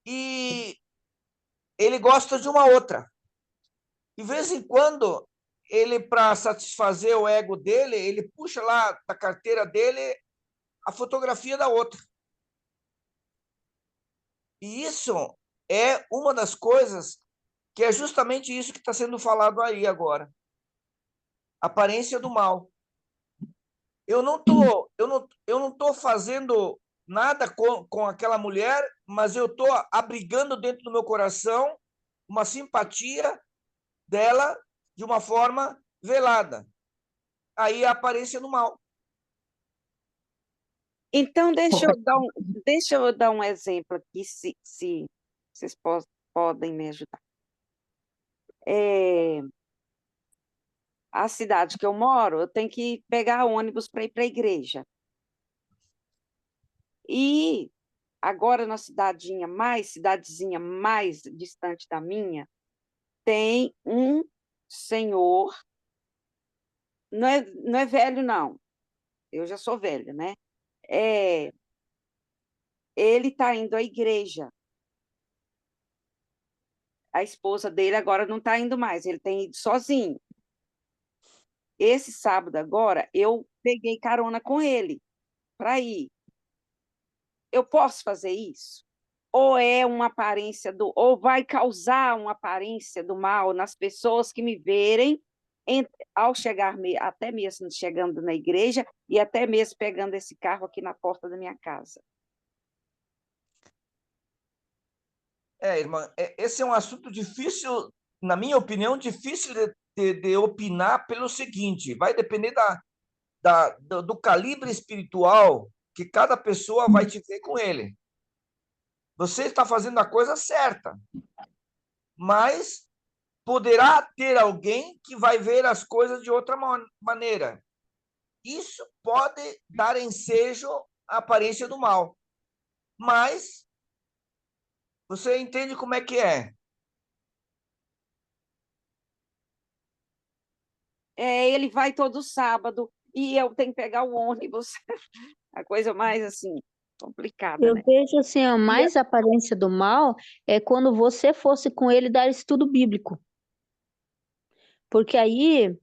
e ele gosta de uma outra. De vez em quando, ele, para satisfazer o ego dele, ele puxa lá da carteira dele a fotografia da outra. E isso é uma das coisas que é justamente isso que está sendo falado aí agora. Aparência do mal. Eu não tô fazendo nada com aquela mulher, mas eu estou abrigando dentro do meu coração uma simpatia dela de uma forma velada. Aí a aparência do mal. Então, deixa eu dar um exemplo aqui, se vocês podem me ajudar. A cidade que eu moro, eu tenho que pegar ônibus para ir para a igreja. E agora, na cidadezinha mais distante da minha, tem um senhor, não é velho, não. Eu já sou velha, né? Ele está indo à igreja. A esposa dele agora não está indo mais, ele tem ido sozinho. Esse sábado agora, eu peguei carona com ele para ir. Eu posso fazer isso? Ou é uma aparência ou vai causar uma aparência do mal nas pessoas que me verem ao chegar, até mesmo chegando na igreja e até mesmo pegando esse carro aqui na porta da minha casa? Irmã, esse é um assunto difícil, na minha opinião, difícil de opinar pelo seguinte, vai depender do calibre espiritual que cada pessoa vai te ver com ele. Você está fazendo a coisa certa, mas poderá ter alguém que vai ver as coisas de outra maneira. Isso pode dar ensejo à aparência do mal, mas você entende como é que é? Ele vai todo sábado e eu tenho que pegar o ônibus. A coisa mais, assim, complicada, Eu né? vejo assim, a mais aparência do mal é quando você fosse com ele dar estudo bíblico. Porque aí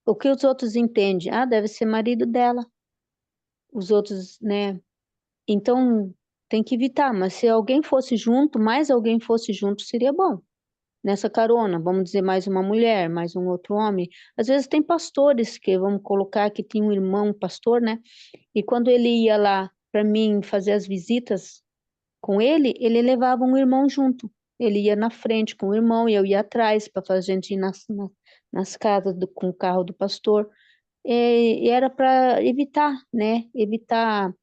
o que os outros entendem? Ah, deve ser marido dela. Os outros, né? Então tem que evitar, mas se alguém fosse junto, mais alguém fosse junto, seria bom. Nessa carona, vamos dizer, mais uma mulher, mais um outro homem. Às vezes tem pastores que, vamos colocar, que tinha um irmão pastor, né? E quando ele ia lá para mim fazer as visitas com ele levava um irmão junto. Ele ia na frente com o irmão e eu ia atrás para a gente ir na nas casas com o carro do pastor, e era para evitar, né? Evitar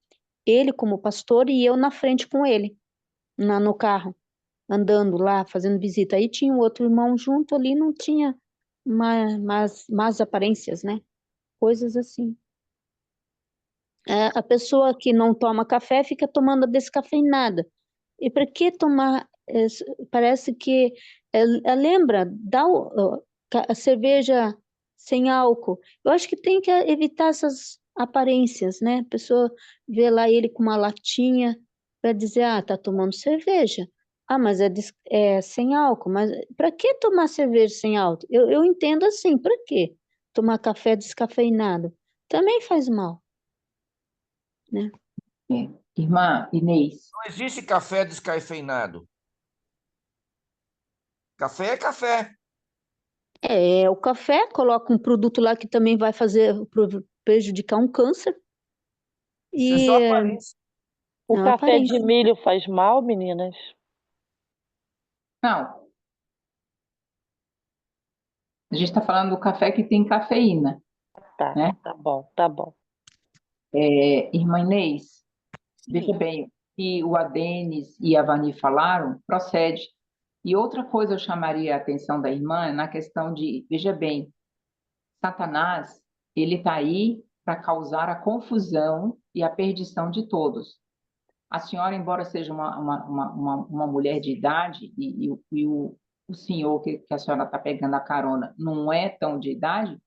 ele como pastor e eu na frente com ele, no carro, andando lá, fazendo visita. Aí tinha um outro irmão junto ali, não tinha más aparências, né? Coisas assim. A pessoa que não toma café fica tomando descafeinada. E para que tomar? Parece que lembra, a cerveja sem álcool. Eu acho que tem que evitar essas aparências, né? A pessoa vê lá ele com uma latinha para dizer, tá tomando cerveja. Mas é sem álcool. Mas para que tomar cerveja sem álcool? Eu entendo assim, para que tomar café descafeinado? Também faz mal, né? Irmã Inês, Não existe café descafeinado. Café é café. O café, coloca um produto lá que também vai prejudicar um câncer. Isso é só E aparência. O é uma café de aparência. milho faz mal, meninas? não, a gente está falando do café que tem cafeína, Tá, né? tá bom, tá bom. Irmã Inês, veja Sim. bem, o que o Adenis e a Vani falaram procede. E outra coisa eu chamaria a atenção da irmã na questão de, veja bem, Satanás, ele está aí para causar a confusão e a perdição de todos. A senhora, embora seja uma mulher de idade, o senhor que a senhora está pegando a carona não é tão de idade,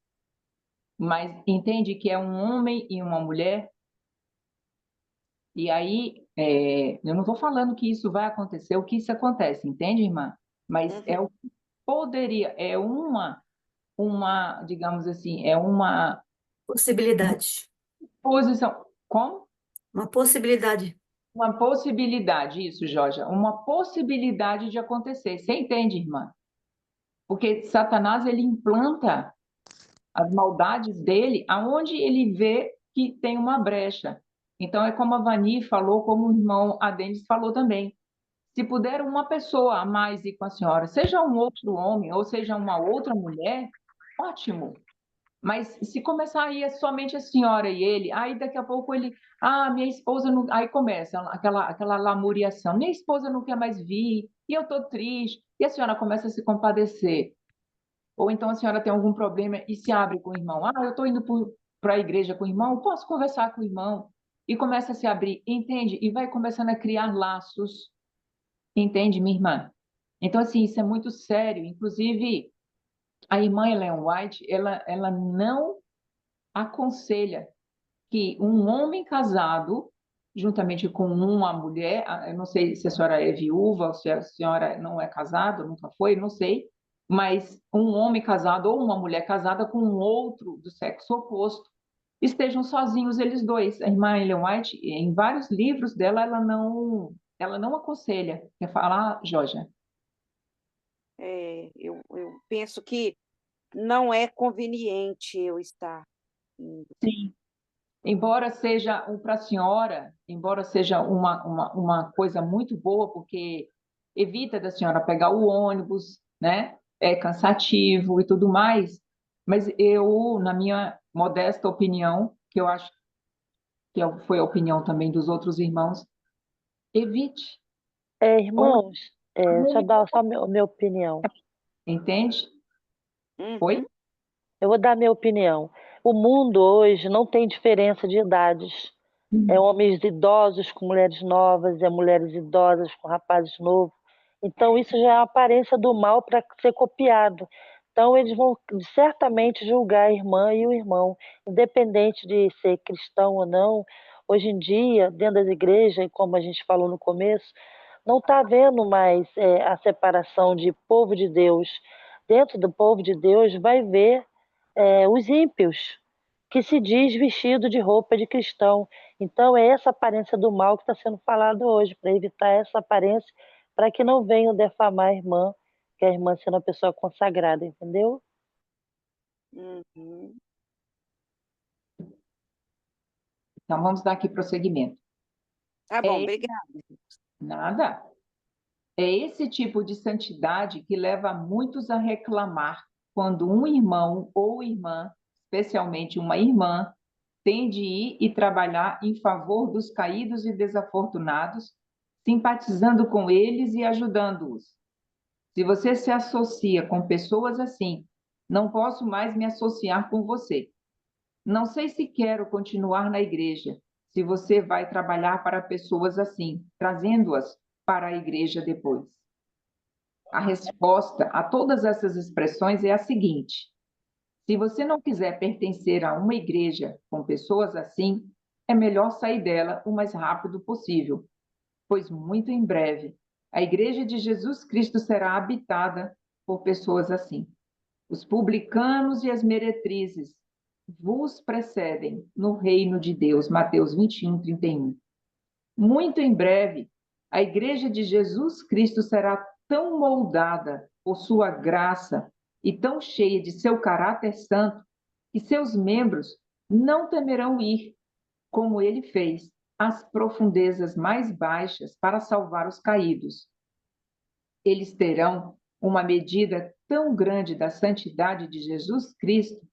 mas entende que é um homem e uma mulher, e aí eu não estou falando que isso vai acontecer, o que isso acontece, entende, irmã? Mas é o que poderia, é digamos assim, é uma Possibilidade. posição. Como? Uma possibilidade. Uma possibilidade, isso, Jorge, uma possibilidade de acontecer. Você entende, irmã? Porque Satanás, ele implanta as maldades dele aonde ele vê que tem uma brecha. Então, é como a Vani falou, como o irmão Adenis falou também. Se puder uma pessoa a mais ir com a senhora, seja um outro homem ou seja uma outra mulher, ótimo. Mas se começar aí é somente a senhora e ele, aí daqui a pouco ele, minha esposa não. Aí começa aquela lamuriação, minha esposa não quer mais vir, e eu estou triste, e a senhora começa a se compadecer. Ou então a senhora tem algum problema e se abre com o irmão. Eu estou indo para a igreja com o irmão, posso conversar com o irmão? E começa a se abrir, entende? E vai começando a criar laços, entende, minha irmã? Então, assim, isso é muito sério. Inclusive, a irmã Ellen White, ela não aconselha que um homem casado, juntamente com uma mulher, eu não sei se a senhora é viúva ou se a senhora não é casada, nunca foi, não sei, mas um homem casado ou uma mulher casada com um outro do sexo oposto estejam sozinhos eles dois. A irmã Ellen White, em vários livros dela, ela não aconselha. Quer falar, Georgia? Eu penso que não é conveniente eu estar indo. Sim. Embora seja para a senhora, embora seja uma coisa muito boa, porque evita da senhora pegar o ônibus, né? É cansativo e tudo mais, mas eu, na minha modesta opinião, que eu acho que foi a opinião também dos outros irmãos, evite. Irmãos, deixa eu dar só a minha opinião. Entende? Uhum. Oi? Eu vou dar a minha opinião. O mundo hoje não tem diferença de idades. É homens idosos com mulheres novas, é mulheres idosas com rapazes novos. Então, isso já é a aparência do mal para ser copiado. Então, eles vão certamente julgar a irmã e o irmão, independente de ser cristão ou não. Hoje em dia, dentro das igrejas, como a gente falou no começo, não está havendo mais a separação de povo de Deus. Dentro do povo de Deus vai ver os ímpios, que se diz vestido de roupa de cristão. Então, é essa aparência do mal que está sendo falado hoje, para evitar essa aparência, para que não venham defamar a irmã, que a irmã sendo uma pessoa consagrada, entendeu? Uhum. Então, vamos dar aqui prosseguimento. Tá bom, obrigada. Nada. É esse tipo de santidade que leva muitos a reclamar, quando um irmão ou irmã, especialmente uma irmã, tem de ir e trabalhar em favor dos caídos e desafortunados, simpatizando com eles e ajudando-os. Se você se associa com pessoas assim, não posso mais me associar com você. Não sei se quero continuar na igreja, se você vai trabalhar para pessoas assim, trazendo-as para a igreja depois. A resposta a todas essas expressões é a seguinte: se você não quiser pertencer a uma igreja com pessoas assim, é melhor sair dela o mais rápido possível, pois muito em breve a igreja de Jesus Cristo será habitada por pessoas assim. Os publicanos e as meretrizes vos precedem no reino de Deus. Mateus 21, 31. Muito em breve, a igreja de Jesus Cristo será tão moldada por sua graça e tão cheia de seu caráter santo que seus membros não temerão ir, como ele fez, às profundezas mais baixas para salvar os caídos. Eles terão uma medida tão grande da santidade de Jesus Cristo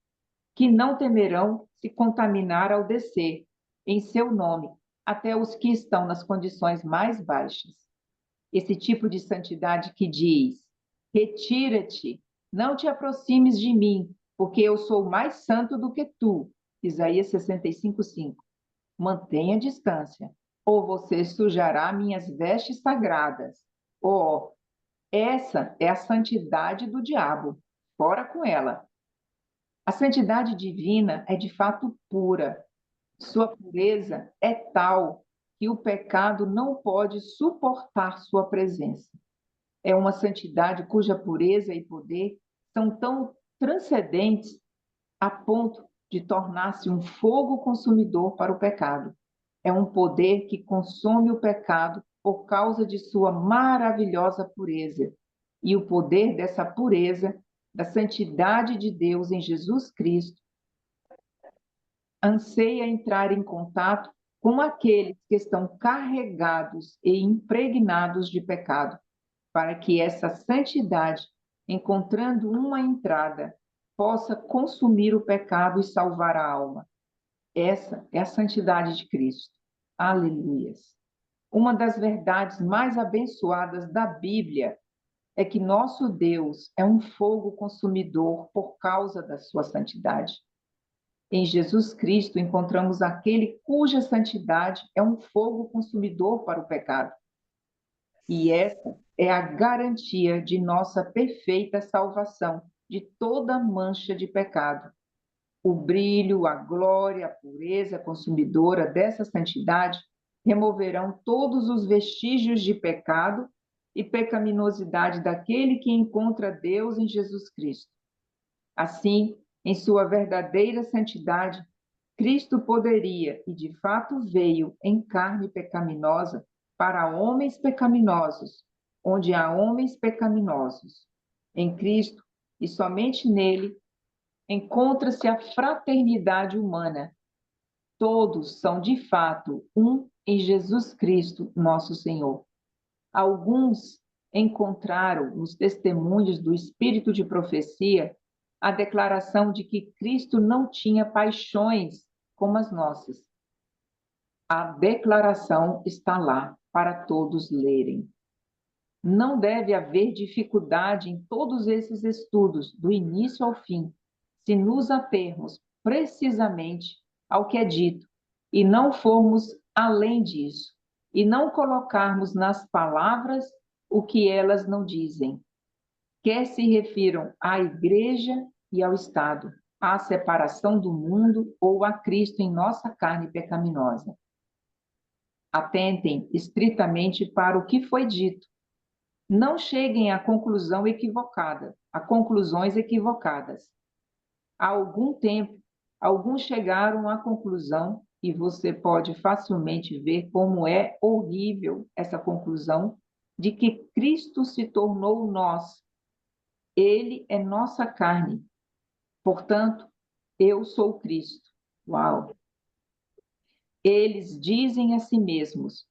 que não temerão se contaminar ao descer, em seu nome, até os que estão nas condições mais baixas. Esse tipo de santidade que diz: retira-te, não te aproximes de mim, porque eu sou mais santo do que tu. Isaías 65:5. Mantenha distância, ou você sujará minhas vestes sagradas. Oh, essa é a santidade do diabo. Fora com ela. A santidade divina é de fato pura. Sua pureza é tal que o pecado não pode suportar sua presença. É uma santidade cuja pureza e poder são tão transcendentes a ponto de tornar-se um fogo consumidor para o pecado. É um poder que consome o pecado por causa de sua maravilhosa pureza. E o poder dessa pureza, da santidade de Deus em Jesus Cristo, anseia entrar em contato com aqueles que estão carregados e impregnados de pecado, para que essa santidade, encontrando uma entrada, possa consumir o pecado e salvar a alma. Essa é a santidade de Cristo. Aleluias. Uma das verdades mais abençoadas da Bíblia é que nosso Deus é um fogo consumidor por causa da sua santidade. Em Jesus Cristo encontramos aquele cuja santidade é um fogo consumidor para o pecado. E essa é a garantia de nossa perfeita salvação de toda mancha de pecado. O brilho, a glória, a pureza consumidora dessa santidade removerão todos os vestígios de pecado e pecaminosidade daquele que encontra Deus em Jesus Cristo. Assim, em sua verdadeira santidade, Cristo poderia, e de fato veio em carne pecaminosa, para homens pecaminosos, onde há homens pecaminosos. Em Cristo, e somente nele, encontra-se a fraternidade humana. Todos são, de fato, um em Jesus Cristo, nosso Senhor. Alguns encontraram nos testemunhos do Espírito de profecia a declaração de que Cristo não tinha paixões como as nossas. A declaração está lá para todos lerem. Não deve haver dificuldade em todos esses estudos, do início ao fim, se nos atermos precisamente ao que é dito e não formos além disso, e não colocarmos nas palavras o que elas não dizem, quer se refiram à igreja e ao Estado, à separação do mundo ou a Cristo em nossa carne pecaminosa. Atentem estritamente para o que foi dito. Não cheguem a conclusões equivocadas. Há algum tempo, alguns chegaram à conclusão, e você pode facilmente ver como é horrível essa conclusão, de que Cristo se tornou nós. Ele é nossa carne. Portanto, eu sou Cristo. Uau! Eles dizem a si mesmos: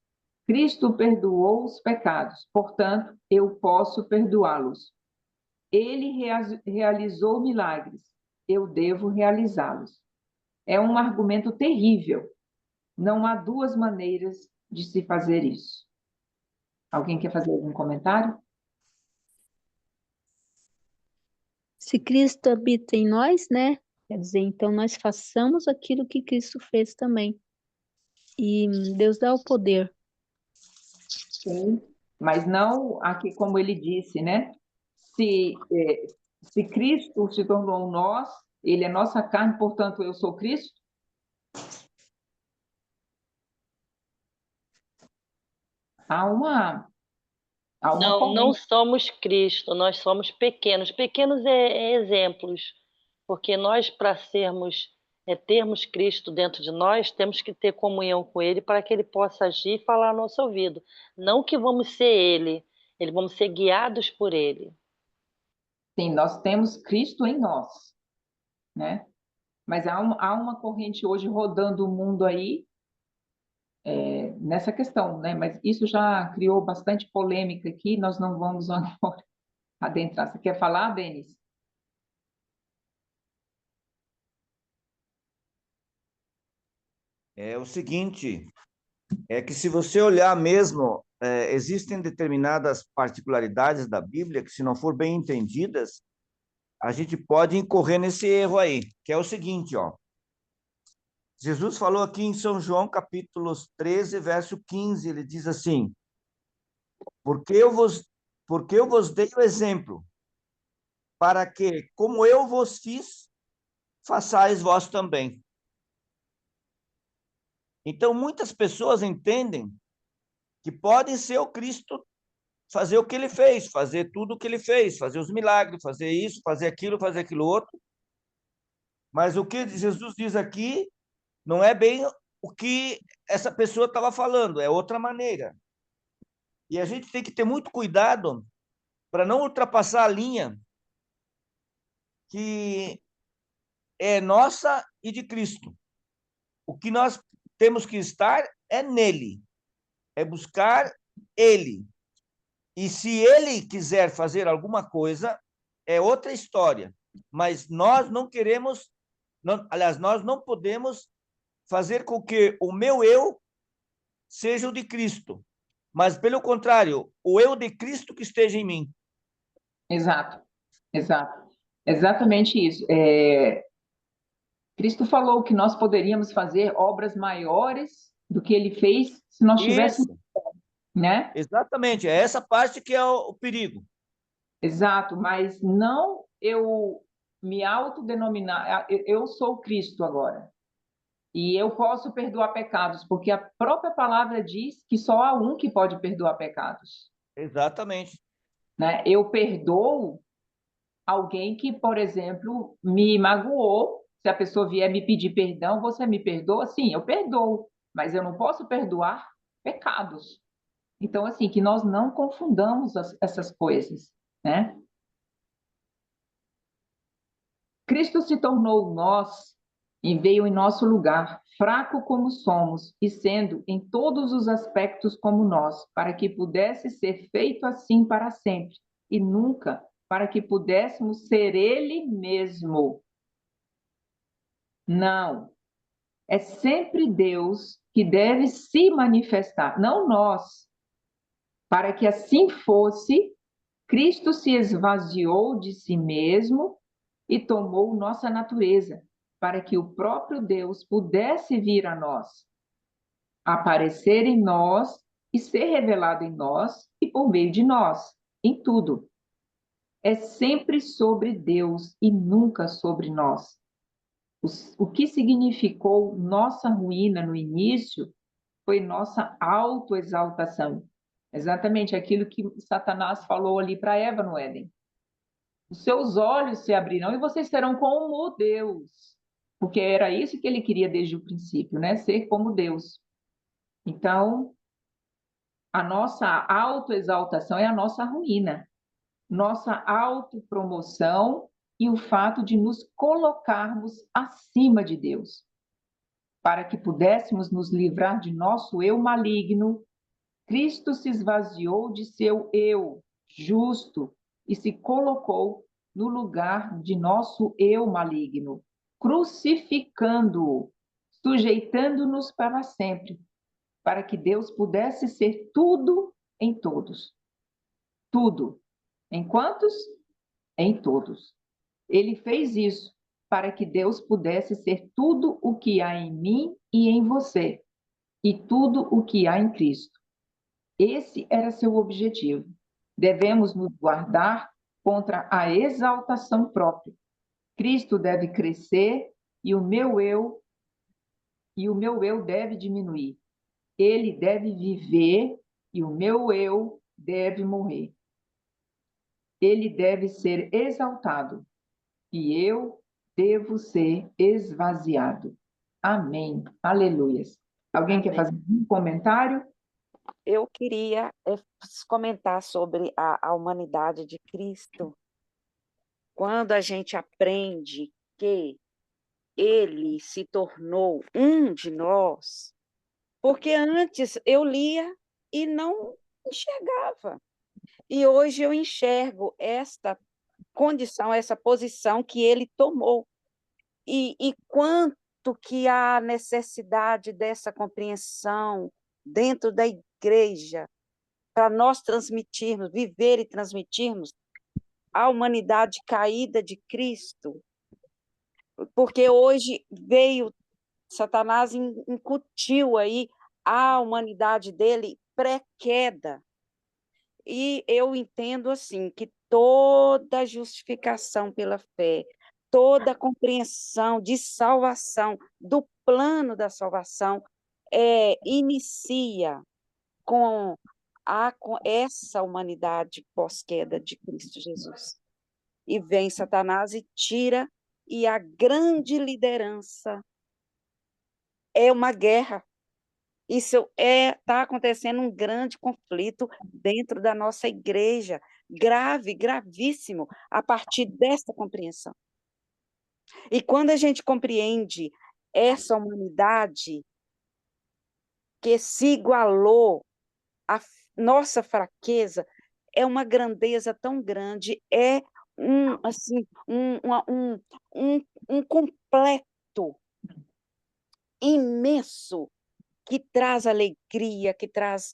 Cristo perdoou os pecados, portanto, eu posso perdoá-los. Ele realizou milagres, eu devo realizá-los. É um argumento terrível. Não há duas maneiras de se fazer isso. Alguém quer fazer algum comentário? Se Cristo habita em nós, né? Quer dizer, então nós façamos aquilo que Cristo fez também. E Deus dá o poder. Sim. Mas não aqui, como ele disse, né? Se Cristo se tornou nós, ele é nossa carne, portanto, eu sou Cristo. Há uma, há uma Não, não corrente. somos Cristo, nós somos pequenos. Pequenos é exemplos, porque nós, para sermos, termos Cristo dentro de nós, temos que ter comunhão com Ele para que Ele possa agir e falar ao nosso ouvido. Não que vamos ser Ele, vamos ser guiados por Ele. Sim, nós temos Cristo em nós, né? Mas há uma corrente hoje rodando o mundo aí, nessa questão, né? Mas isso já criou bastante polêmica aqui, nós não vamos agora adentrar. Você quer falar, Denis? É o seguinte, é que se você olhar mesmo, existem determinadas particularidades da Bíblia que, se não for bem entendidas, a gente pode incorrer nesse erro aí, que é o seguinte, ó. Jesus falou aqui em São João, capítulo 13, verso 15, ele diz assim, porque eu vos dei o exemplo, para que, como eu vos fiz, façais vós também. Então, muitas pessoas entendem que podem ser o Cristo, fazer o que ele fez, fazer tudo o que ele fez, fazer os milagres, fazer isso, fazer aquilo outro. Mas o que Jesus diz aqui não é bem o que essa pessoa estava falando, é outra maneira. E a gente tem que ter muito cuidado para não ultrapassar a linha que é nossa e de Cristo. O que nós temos que estar é nele, é buscar ele. E se ele quiser fazer alguma coisa, é outra história. Mas nós não queremos, não, aliás, nós não podemos fazer com que o meu eu seja o de Cristo. Mas, pelo contrário, o eu de Cristo que esteja em mim. Exato, exato. Exatamente isso. Cristo falou que nós poderíamos fazer obras maiores do que ele fez se nós tivéssemos, Isso, né? exatamente. É essa parte que é o perigo. Exato, mas não eu me autodenominar, eu sou Cristo agora. E eu posso perdoar pecados, porque a própria palavra diz que só há um que pode perdoar pecados, Exatamente. né? Eu perdoo alguém que, por exemplo, me magoou. Se a pessoa vier me pedir perdão, você me perdoa? Sim, eu perdoo, mas eu não posso perdoar pecados. Então, assim, que nós não confundamos essas coisas, né? Cristo se tornou nós e veio em nosso lugar, fraco como somos, e sendo em todos os aspectos como nós, para que pudesse ser feito assim para sempre, e nunca para que pudéssemos ser Ele mesmo. Não. É sempre Deus que deve se manifestar, não nós. Para que assim fosse, Cristo se esvaziou de si mesmo e tomou nossa natureza, para que o próprio Deus pudesse vir a nós, aparecer em nós e ser revelado em nós e por meio de nós, em tudo. É sempre sobre Deus e nunca sobre nós. O que significou nossa ruína no início foi nossa autoexaltação. Exatamente aquilo que Satanás falou ali para Eva no Éden. Os seus olhos se abrirão e vocês serão como Deus. Porque era isso que ele queria desde o princípio, né? Ser como Deus. Então, a nossa autoexaltação é a nossa ruína. Nossa autopromoção e o fato de nos colocarmos acima de Deus. Para que pudéssemos nos livrar de nosso eu maligno, Cristo se esvaziou de seu eu justo e se colocou no lugar de nosso eu maligno, crucificando-o, sujeitando-nos para sempre, para que Deus pudesse ser tudo em todos. Tudo. Em quantos? Em todos. Ele fez isso para que Deus pudesse ser tudo o que há em mim e em você, e tudo o que há em Cristo. Esse era seu objetivo. Devemos nos guardar contra a exaltação própria. Cristo deve crescer e o meu eu deve diminuir. Ele deve viver e o meu eu deve morrer. Ele deve ser exaltado e eu devo ser esvaziado. Amém. Aleluias. Alguém quer Amém. fazer um comentário? Eu queria comentar sobre a humanidade de Cristo. Quando a gente aprende que ele se tornou um de nós, porque antes eu lia e não enxergava. E hoje eu enxergo esta condição, essa posição que ele tomou. E quanto que há necessidade dessa compreensão dentro da igreja para nós transmitirmos, viver e transmitirmos a humanidade caída de Cristo. Porque hoje veio, Satanás incutiu aí a humanidade dele pré-queda. E eu entendo assim, que toda justificação pela fé, toda compreensão de salvação, do plano da salvação, inicia com essa humanidade pós-queda de Cristo Jesus. E vem Satanás e tira, e a grande liderança é uma guerra. Isso está acontecendo um grande conflito dentro da nossa igreja, grave, gravíssimo, a partir dessa compreensão. E quando a gente compreende essa humanidade que se igualou à nossa fraqueza, é uma grandeza tão grande, é assim, um completo imenso, que traz alegria, que traz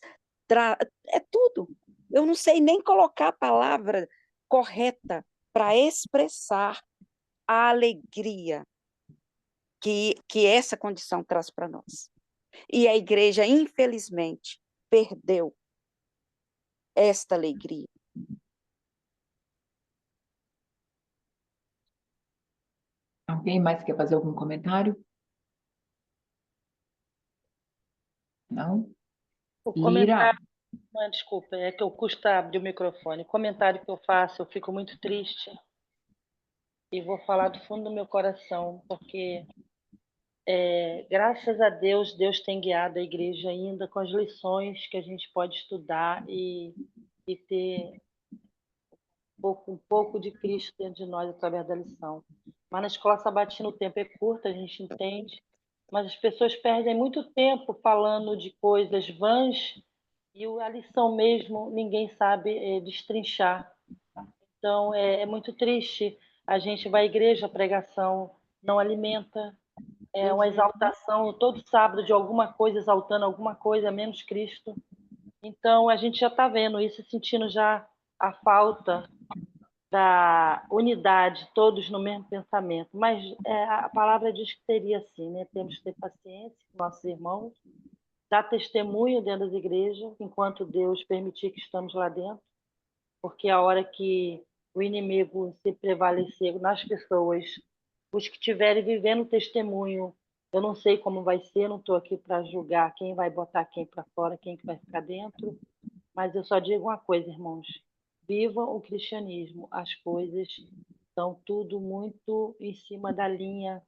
é tudo. Eu não sei nem colocar a palavra correta para expressar a alegria que essa condição traz para nós. E a igreja, infelizmente, perdeu esta alegria. Alguém mais quer fazer algum comentário? Não? O Lira, comentário, desculpa, é que eu custa abrir o microfone. O comentário que eu faço, eu fico muito triste e vou falar do fundo do meu coração, porque graças a Deus, Deus tem guiado a igreja ainda com as lições que a gente pode estudar e ter um pouco de Cristo dentro de nós através da lição. Mas na escola sabatina o tempo é curto, a gente entende, mas as pessoas perdem muito tempo falando de coisas vãs e a lição mesmo ninguém sabe destrinchar. Então é muito triste. A gente vai à igreja, a pregação não alimenta, é uma exaltação todo sábado de alguma coisa, exaltando alguma coisa, menos Cristo. Então a gente já está vendo isso, sentindo já a falta da unidade, todos no mesmo pensamento. Mas a palavra diz que seria assim, né? Temos que ter paciência com nossos irmãos, dar testemunho dentro das igrejas, enquanto Deus permitir que estamos lá dentro, porque a hora que o inimigo se prevalecer nas pessoas, os que estiverem vivendo testemunho, eu não sei como vai ser, não estou aqui para julgar quem vai botar quem para fora, quem que vai ficar dentro, mas eu só digo uma coisa, irmãos, vivam o cristianismo, as coisas estão tudo muito em cima da linha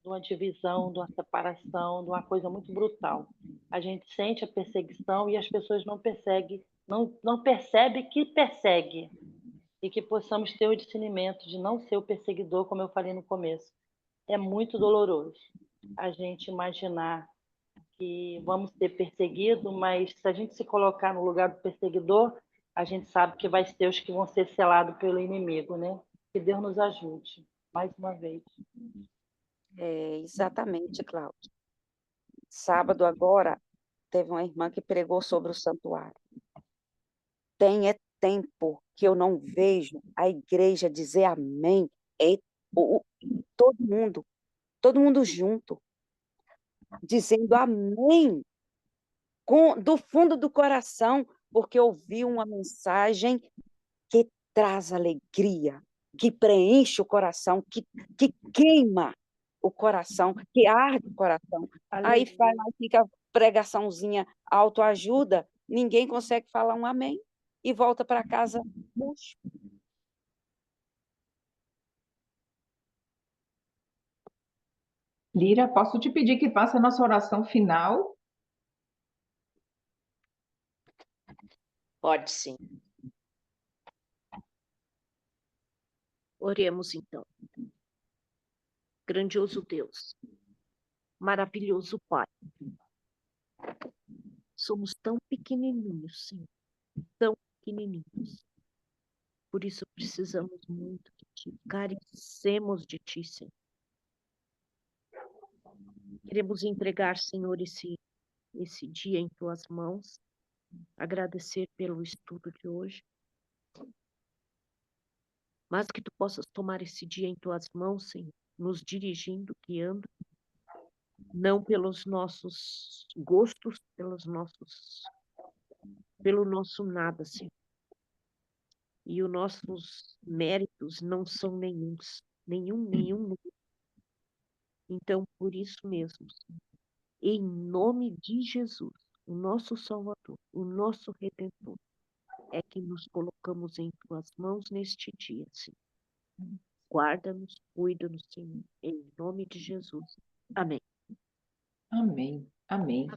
de uma divisão, de uma separação, de uma coisa muito brutal. A gente sente a perseguição e as pessoas não percebem, não percebe que persegue, e que possamos ter o discernimento de não ser o perseguidor, como eu falei no começo. É muito doloroso a gente imaginar que vamos ser perseguidos, mas se a gente se colocar no lugar do perseguidor, a gente sabe que vai ser os que vão ser selados pelo inimigo, né? Que Deus nos ajude, mais uma vez. Exatamente, Cláudia. Sábado agora, teve uma irmã que pregou sobre o santuário. Tem tempo que eu não vejo a igreja dizer amém. Todo mundo junto, dizendo amém, do fundo do coração, porque ouvi uma mensagem que traz alegria, que preenche o coração, que queima o coração, que arde o coração. Aí faz, fica pregaçãozinha autoajuda, ninguém consegue falar um amém e volta para casa murcho. Lira, posso te pedir que faça a nossa oração final? Pode sim. Oremos então. Grandioso Deus, maravilhoso Pai, somos tão pequenininhos, Senhor, tão pequenininhos. Por isso precisamos muito de Ti, carecemos de Ti, Senhor. Queremos entregar, Senhor, esse dia em Tuas mãos, agradecer pelo estudo de hoje, mas que Tu possas tomar esse dia em Tuas mãos, Senhor, nos dirigindo, guiando, não pelos nossos gostos, pelo nosso nada, Senhor. E os nossos méritos não são nenhum. Então, por isso mesmo, Senhor, em nome de Jesus, o nosso Salvador, o nosso Redentor, é que nos colocamos em Tuas mãos neste dia, Senhor. Guarda-nos, cuida-nos, Senhor, em nome de Jesus. Amém. Amém. Amém.